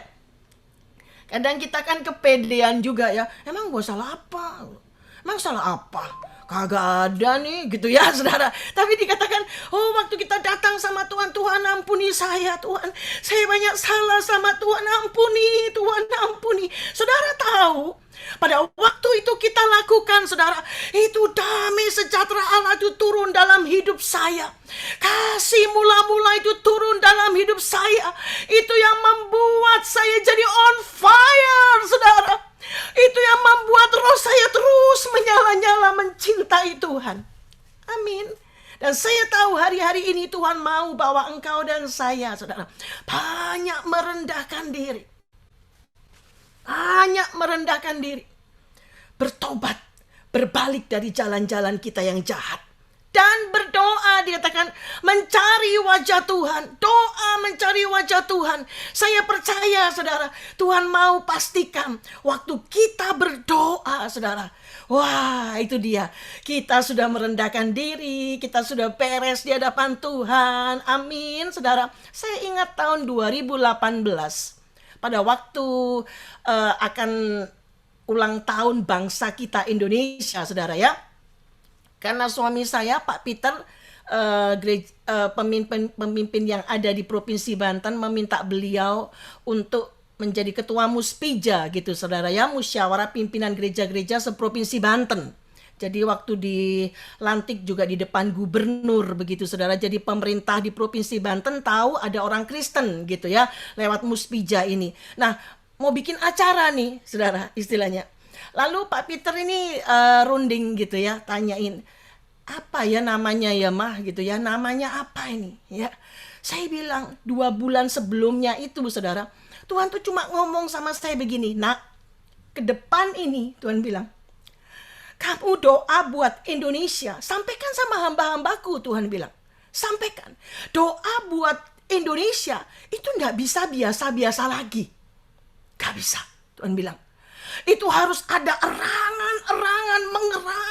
Kadang kita kan kepedean juga ya. Emang gue salah apa? Emang salah apa? Kagak ada nih gitu ya saudara. Tapi dikatakan, waktu kita datang sama Tuhan, Tuhan ampuni saya Tuhan, saya banyak salah sama Tuhan, ampuni Tuhan ampuni. Saudara tahu, pada waktu itu kita lakukan saudara, itu damai sejahtera Allah itu turun dalam hidup saya. Kasih mula-mula itu turun dalam hidup saya. Itu yang membuat saya jadi on fire saudara. Itu yang membuat roh saya terus menyala-nyala mencintai Tuhan. Amin. Dan saya tahu hari-hari ini Tuhan mau bawa engkau dan saya, saudara, banyak merendahkan diri. Banyak merendahkan diri. Bertobat, berbalik dari jalan-jalan kita yang jahat. Dan berdoa, dikatakan mencari wajah Tuhan. Doa mencari wajah Tuhan. Saya percaya saudara, Tuhan mau pastikan waktu kita berdoa saudara. Wah itu dia, kita sudah merendahkan diri, kita sudah beres di hadapan Tuhan. Amin saudara. Saya ingat tahun 2018 pada waktu akan ulang tahun bangsa kita Indonesia saudara ya. Karena suami saya, Pak Peter, pemimpin yang ada di Provinsi Banten, meminta beliau untuk menjadi ketua Muspija gitu saudara ya, musyawarah pimpinan gereja-gereja seprovinsi Banten. Jadi waktu dilantik juga di depan gubernur begitu saudara. Jadi pemerintah di Provinsi Banten tahu ada orang Kristen gitu ya, lewat Muspija ini. Nah, mau bikin acara nih saudara istilahnya. Lalu Pak Peter ini runding gitu ya, tanyain, apa ya namanya ya mah gitu ya, namanya apa ini ya. Saya bilang 2 bulan sebelumnya itu saudara, Tuhan tuh cuma ngomong sama saya begini, nak, ke depan ini Tuhan bilang, kamu doa buat Indonesia, sampaikan sama hamba-hambaku, Tuhan bilang. Sampaikan. Doa buat Indonesia itu nggak bisa biasa-biasa lagi. Nggak bisa, Tuhan bilang. Itu harus ada erangan-erangan mengerang.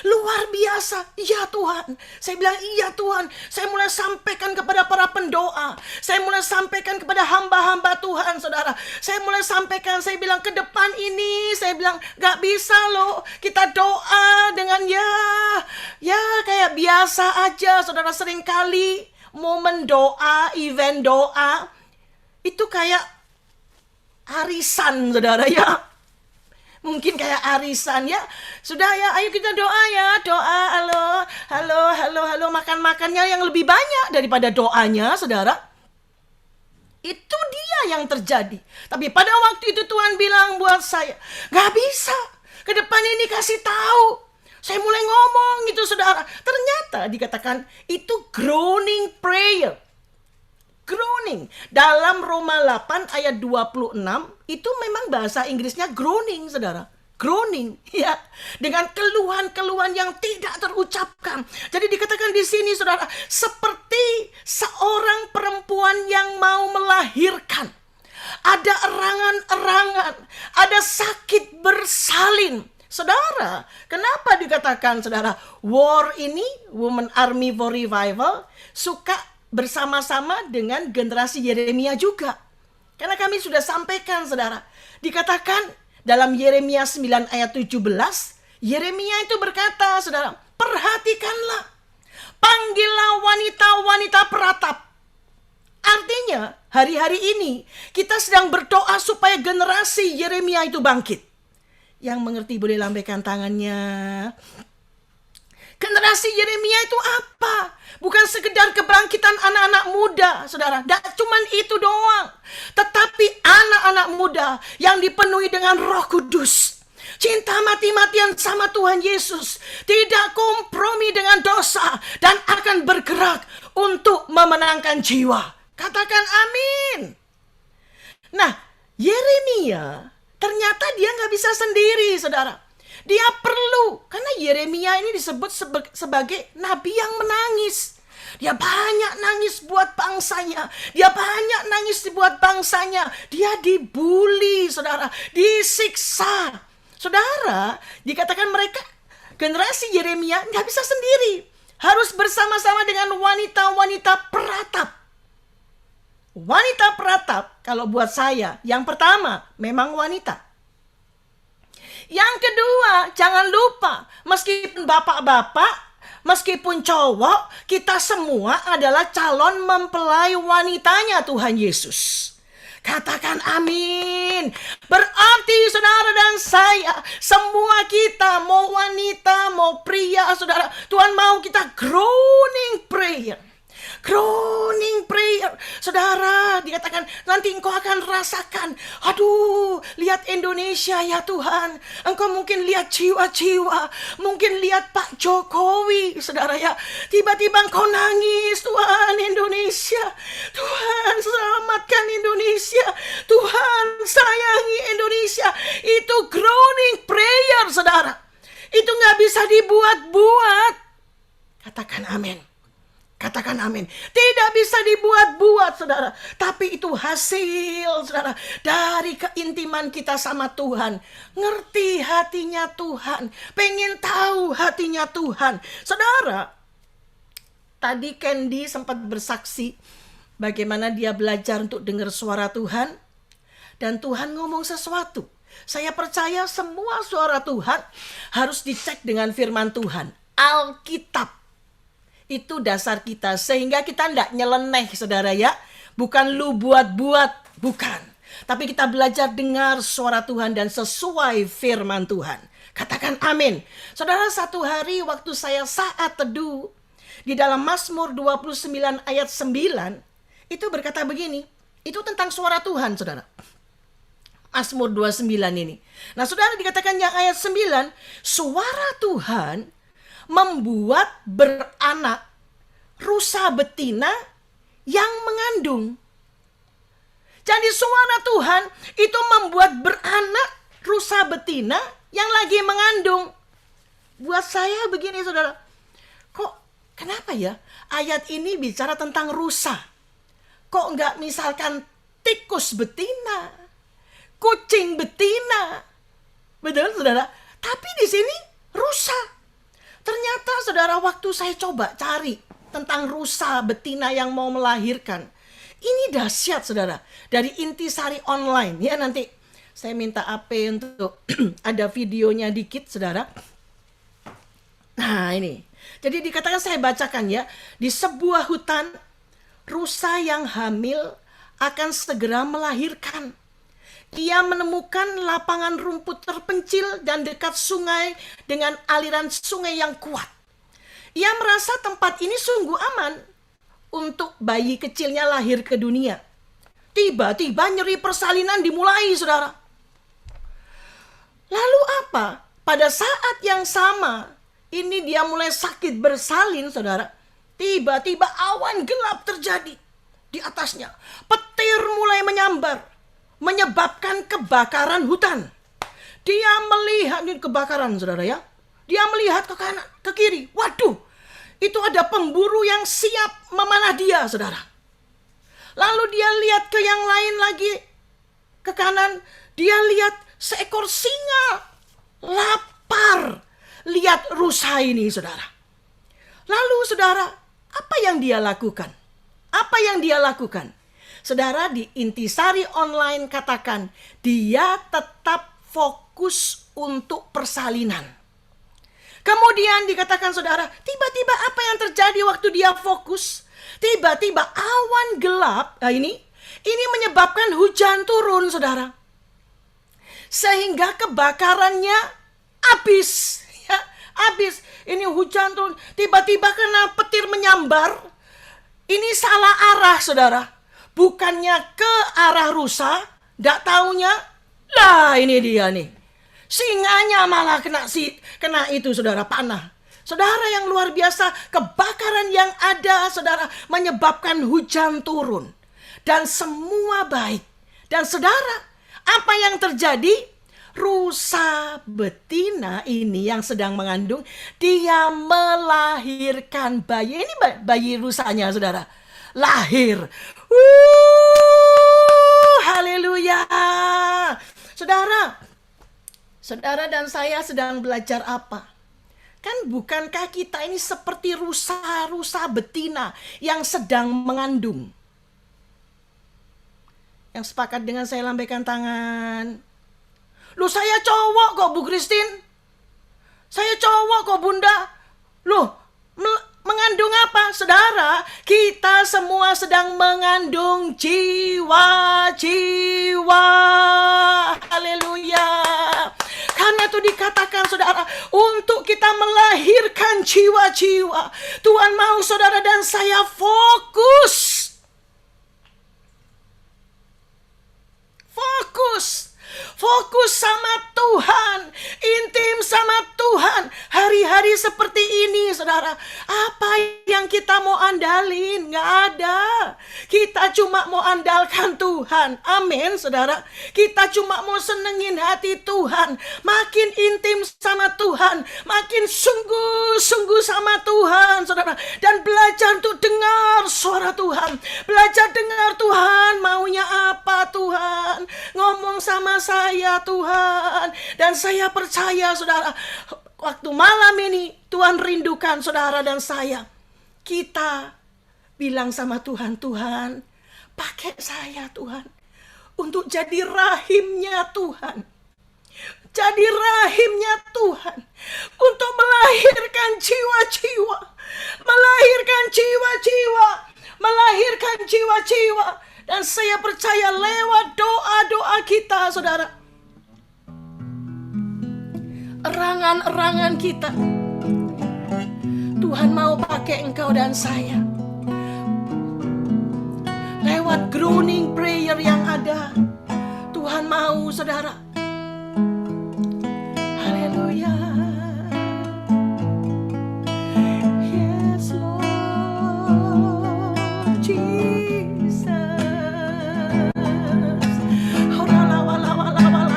Luar biasa. Iya Tuhan. Saya bilang iya Tuhan. Saya mulai sampaikan kepada para pendoa. Saya mulai sampaikan kepada hamba-hamba Tuhan, saudara. Saya mulai sampaikan, saya bilang ke depan ini, saya bilang gak bisa loh. Kita doa dengan ya kayak biasa aja, saudara. Seringkali momen doa, event doa, itu kayak arisan, saudara ya. Mungkin kayak arisan ya. Sudah ya, ayo kita doa ya. Doa, halo, makan-makannya yang lebih banyak daripada doanya, saudara. Itu dia yang terjadi. Tapi pada waktu itu Tuhan bilang buat saya, gak bisa. Ke depan ini kasih tahu. Saya mulai ngomong gitu, saudara. Ternyata dikatakan itu groaning prayer. Groaning. Dalam Roma 8 ayat 26 itu memang bahasa Inggrisnya groaning, saudara. Groaning, ya, dengan keluhan-keluhan yang tidak terucapkan. Jadi dikatakan di sini, saudara, seperti seorang perempuan yang mau melahirkan. Ada erangan-erangan, ada sakit bersalin. Saudara, kenapa dikatakan, saudara, war ini, Women Army for Revival, suka bersama-sama dengan generasi Yeremia juga. Karena kami sudah sampaikan, saudara. Dikatakan dalam Yeremia 9 ayat 17, Yeremia itu berkata, saudara, perhatikanlah, panggillah wanita-wanita peratap. Artinya, hari-hari ini kita sedang berdoa supaya generasi Yeremia itu bangkit. Yang mengerti boleh lambaikan tangannya. Generasi Yeremia itu apa? Bukan sekedar kebangkitan anak-anak muda, saudara. Tidak cuma itu doang. Tetapi anak-anak muda yang dipenuhi dengan Roh Kudus. Cinta mati-matian sama Tuhan Yesus. Tidak kompromi dengan dosa. Dan akan bergerak untuk memenangkan jiwa. Katakan amin. Nah, Yeremia ternyata dia nggak bisa sendiri, saudara. Dia perlu, karena Yeremia ini disebut sebagai nabi yang menangis. Dia banyak nangis buat bangsanya. Dia banyak nangis buat bangsanya. Dia dibully, saudara. Disiksa. Saudara, dikatakan mereka, generasi Yeremia nggak bisa sendiri. Harus bersama-sama dengan wanita-wanita peratap. Wanita peratap, kalau buat saya, yang pertama, memang wanita. Yang kedua, jangan lupa, meskipun bapak-bapak, meskipun cowok, kita semua adalah calon mempelai wanitanya Tuhan Yesus. Katakan amin. Berarti saudara dan saya, semua kita, mau wanita, mau pria, saudara, Tuhan mau kita groaning prayer. Groaning prayer. Saudara, dikatakan nanti engkau akan rasakan. Aduh, lihat Indonesia ya Tuhan. Engkau mungkin lihat jiwa-jiwa. Mungkin lihat Pak Jokowi, saudara ya. Tiba-tiba engkau nangis, Tuhan Indonesia. Tuhan selamatkan Indonesia. Tuhan sayangi Indonesia. Itu groaning prayer, saudara. Itu gak bisa dibuat-buat. Katakan amin. Katakan amin. Tidak bisa dibuat-buat, saudara. Tapi itu hasil, saudara, dari keintiman kita sama Tuhan. Ngerti hatinya Tuhan. Pengen tahu hatinya Tuhan. Saudara, tadi Candy sempat bersaksi bagaimana dia belajar untuk dengar suara Tuhan. Dan Tuhan ngomong sesuatu. Saya percaya semua suara Tuhan harus dicek dengan firman Tuhan. Alkitab. Itu dasar kita, sehingga kita tidak nyeleneh, saudara ya. Bukan lu buat-buat, bukan. Tapi kita belajar dengar suara Tuhan dan sesuai firman Tuhan. Katakan amin. Saudara, satu hari waktu saya saat teduh, di dalam Mazmur 29 ayat 9, itu berkata begini. Itu tentang suara Tuhan, saudara. Mazmur 29 ini. Nah, saudara, dikatakan yang ayat 9, suara Tuhan membuat beranak rusa betina yang mengandung. Jadi suara Tuhan itu membuat beranak rusa betina yang lagi mengandung. Buat saya begini saudara, kok kenapa ya ayat ini bicara tentang rusa? Kok nggak misalkan tikus betina, kucing betina? Betul saudara? Tapi di sini rusa. Ternyata saudara, waktu saya coba cari tentang rusa betina yang mau melahirkan, ini dahsyat saudara. Dari Intisari Online ya, nanti saya minta AP untuk ada videonya dikit saudara. Nah ini, jadi dikatakan, saya bacakan ya. Di sebuah hutan, rusa yang hamil akan segera melahirkan. Ia menemukan lapangan rumput terpencil dan dekat sungai dengan aliran sungai yang kuat. Ia merasa tempat ini sungguh aman untuk bayi kecilnya lahir ke dunia. Tiba-tiba nyeri persalinan dimulai, saudara. Lalu apa? Pada saat yang sama, ini dia mulai sakit bersalin, saudara. Tiba-tiba awan gelap terjadi di atasnya. Petir mulai menyambar, menyebabkan kebakaran hutan. Dia melihat ini kebakaran, saudara ya. Dia melihat ke kanan, ke kiri. Waduh, itu ada pemburu yang siap memanah dia, saudara. Lalu dia lihat ke yang lain lagi, ke kanan. Dia lihat seekor singa lapar. Lihat rusa ini, saudara. Lalu, saudara, apa yang dia lakukan? Apa yang dia lakukan? Saudara, di Intisari Online katakan, dia tetap fokus untuk persalinan. Kemudian dikatakan, saudara, tiba-tiba apa yang terjadi waktu dia fokus? Tiba-tiba awan gelap, nah ini menyebabkan hujan turun, saudara. Sehingga kebakarannya habis. Ya, habis. Ini hujan turun, tiba-tiba kena petir menyambar. Ini salah arah, saudara. Bukannya ke arah rusa, nggak taunya, lah ini dia nih. Singanya malah kena itu, saudara, panah. Saudara yang luar biasa, kebakaran yang ada, saudara, menyebabkan hujan turun. Dan semua baik. Dan saudara, apa yang terjadi? Rusa betina ini yang sedang mengandung, dia melahirkan bayi. Ini bayi rusanya, saudara. Lahir. Haleluya. Saudara dan saya sedang belajar apa? Kan bukankah kita ini seperti rusa betina yang sedang mengandung? Yang sepakat dengan saya lambaikan tangan. Loh, saya cowok kok, Bu Christine. Saya cowok kok, Bunda. Loh, mengandung apa? Saudara, kita semua sedang mengandung jiwa-jiwa. Haleluya. Karena itu dikatakan, saudara, untuk kita melahirkan jiwa-jiwa. Tuhan mau saudara dan saya fokus. Fokus sama Tuhan, intim sama Tuhan. Hari-hari seperti ini, saudara, apa yang kita mau andalin? Nggak ada. Kita cuma mau andalkan Tuhan. Amin, saudara. Kita cuma mau senengin hati Tuhan. Makin intim sama Tuhan, makin sungguh-sungguh sama Tuhan, saudara. Dan belajar untuk dengar suara Tuhan. Belajar dengar Tuhan maunya apa, Tuhan. Ngomong sama saya, Tuhan. Dan saya percaya, saudara, waktu malam ini Tuhan rindukan saudara dan saya. Kita bilang sama Tuhan, Tuhan, pakai saya, Tuhan, untuk jadi rahimnya Tuhan. Jadi rahimnya Tuhan untuk melahirkan jiwa-jiwa. Melahirkan jiwa-jiwa. Melahirkan jiwa-jiwa. Dan saya percaya lewat doa-doa kita, saudara, erangan-erangan kita, Tuhan mau pakai engkau dan saya. Lewat groaning prayer yang ada, Tuhan mau, saudara. Haleluya. Yes, Lord Jesus.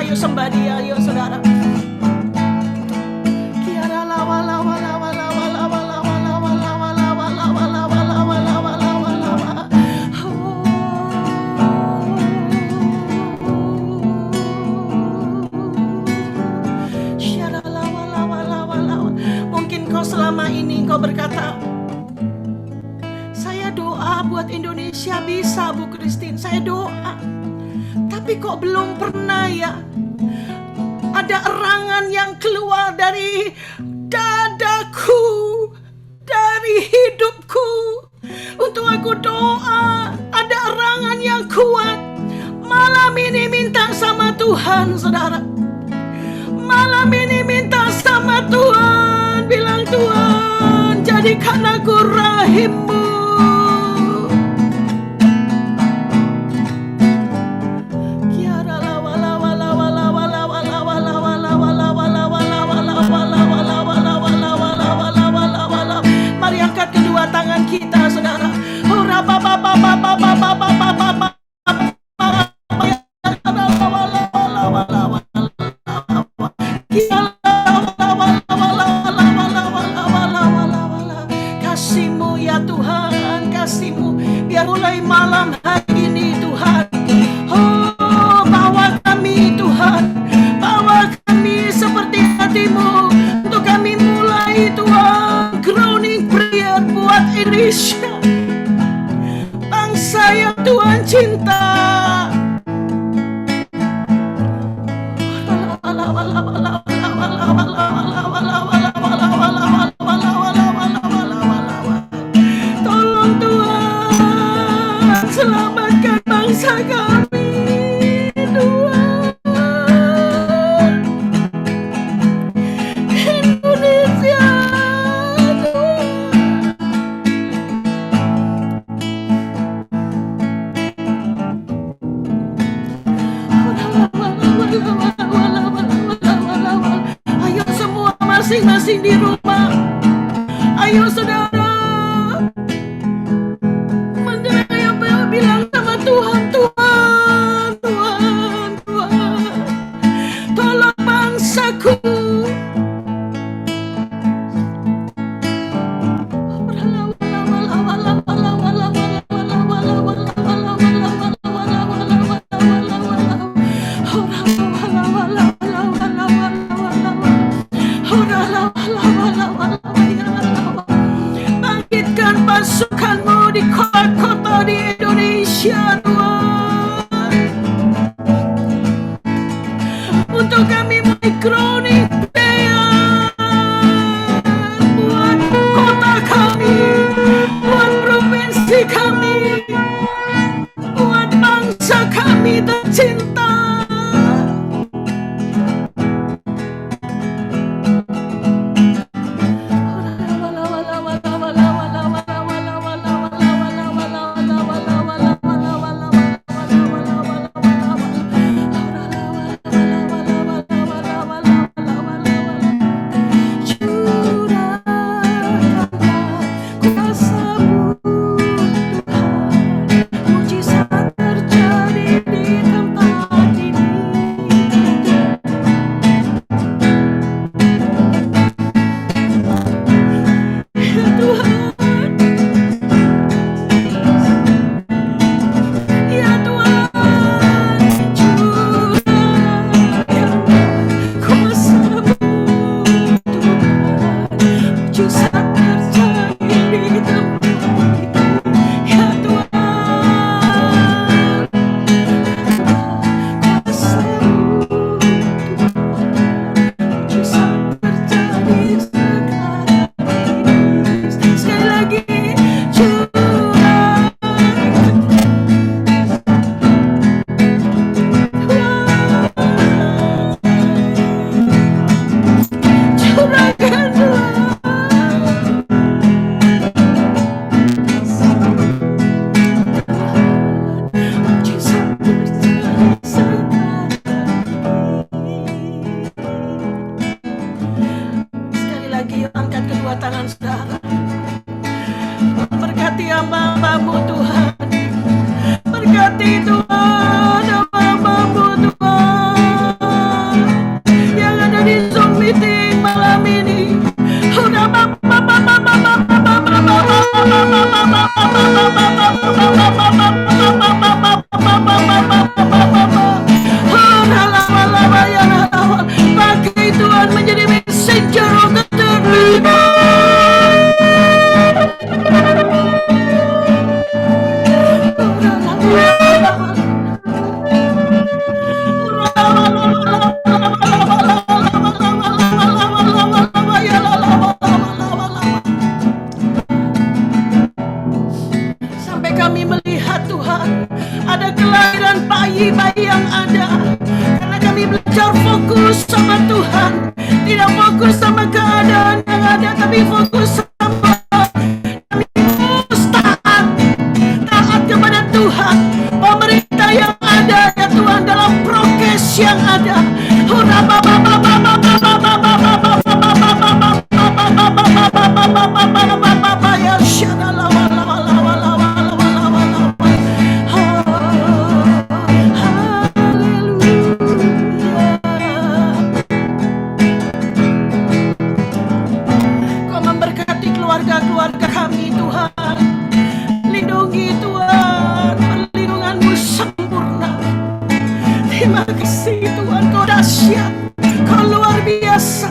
Ayo sembah dia, ayo lama ini Engkau berkata, saya doa buat Indonesia bisa Bu Christine, saya doa. Tapi kok belum pernah ya ada erangan yang keluar dari dadaku, dari hidupku. Untuk aku doa, ada erangan yang kuat. Malam ini minta sama Tuhan, saudara. Malam ini minta sama Tuhan, bilang Tuhan, jadikan aku rahim-Mu. Mari angkat kedua tangan kita, saudara. Kasih-Mu ya Tuhan, kasih-Mu biar mulai malam hari ini Tuhan. Oh, bawa kami Tuhan, bawa kami seperti hati-Mu untuk kami mulai Tuhan groaning prayer buat Indonesia, bangsa yang Tuhan cinta. Tolong Tuhan, selamatkan bangsa kami Tuhan. Indonesia ayo semua masing-masing di rumah, ayo saudara mendengar apa yang bilang sama Tuhan. Tuhan, Tuhan, Tuhan, tolong bangsaku. Bangkitkan pasukan-Mu di kota-kota di Indonesia Tuhan, untuk kami mulai groaning prayer buat kota kami, buat provinsi kami, buat bangsa kami tercinta. Pakai Tuhan menjadi messenger of the third bayi-bayi yang ada. Karena kami belajar fokus sama Tuhan, tidak fokus sama keadaan yang ada, tapi fokus sama kami fokus taat kepada Tuhan. Pemerintah yang ada ya Tuhan, dalam prokes yang ada. Kau memberkati keluarga-keluarga kami Tuhan. Lindungi Tuhan, perlindungan-Mu sempurna. Terima kasih Tuhan, Kau dahsyat, Kau luar biasa.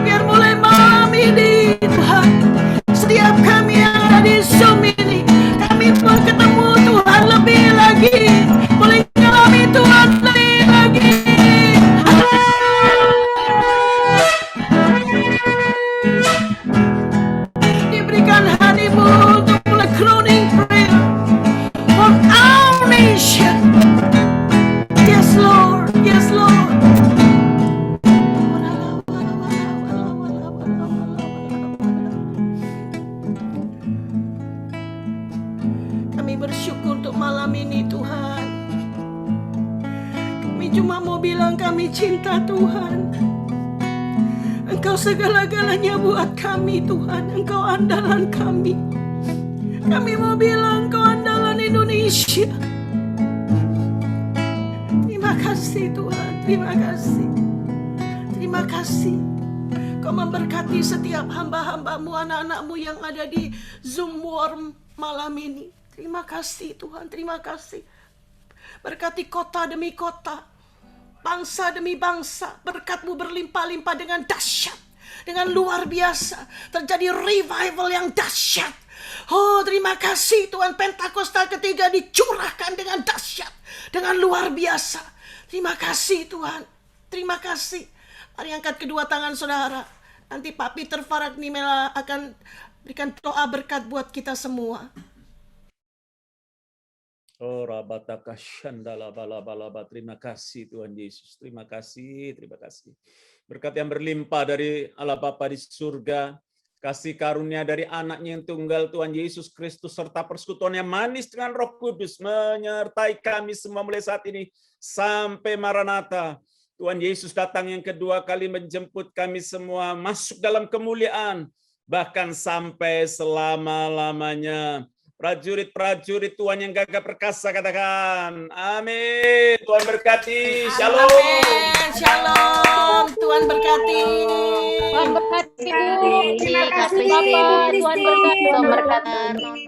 Biar mulai malam ini Tuhan, setiap kami yang ada di Zoom ini, kami mau ketemu Tuhan lebih lagi, boleh mengalami Tuhan lebih lagi. Diberikan hatimu untuk mulai crowning prayer for our nation. Yes Lord, yes Lord. Kami bersyukur untuk malam ini Tuhan. Kami cuma mau bilang kami cinta Tuhan. Engkau segala-galanya buat kami Tuhan. Engkau andalan kami. Kami mau bilang Engkau andalan Indonesia. Terima kasih Tuhan, terima kasih. Terima kasih. Kau memberkati setiap hamba-hambamu, anak-anakmu yang ada di Zoom War malam ini. Terima kasih Tuhan, terima kasih. Berkati kota demi kota, bangsa demi bangsa. Berkat-Mu berlimpah-limpah dengan dahsyat, dengan luar biasa. Terjadi revival yang dahsyat. Oh, terima kasih Tuhan, Pentakosta ketiga dicurahkan dengan dahsyat, dengan luar biasa. Terima kasih Tuhan, terima kasih. Mari angkat kedua tangan saudara. Nanti Pak Peter Faragnimela akan berikan doa berkat buat kita semua. Oh, rabataka shandala bala-balaba. Terima kasih Tuhan Yesus. Terima kasih, terima kasih. Berkat yang berlimpah dari Allah Bapa di surga, kasih karunia dari anaknya yang tunggal Tuhan Yesus Kristus, serta persekutuan yang manis dengan Roh Kudus menyertai kami semua mulai saat ini sampai Maranatha. Tuhan Yesus datang yang kedua kali menjemput kami semua masuk dalam kemuliaan, bahkan sampai selama-lamanya. Prajurit-prajurit Tuhan yang gagah perkasa katakan, amin. Tuhan berkati, shalom. Amin, shalom. Tuhan berkati. Tuhan berkati. Terima kasih Bapak. Tuhan berkati.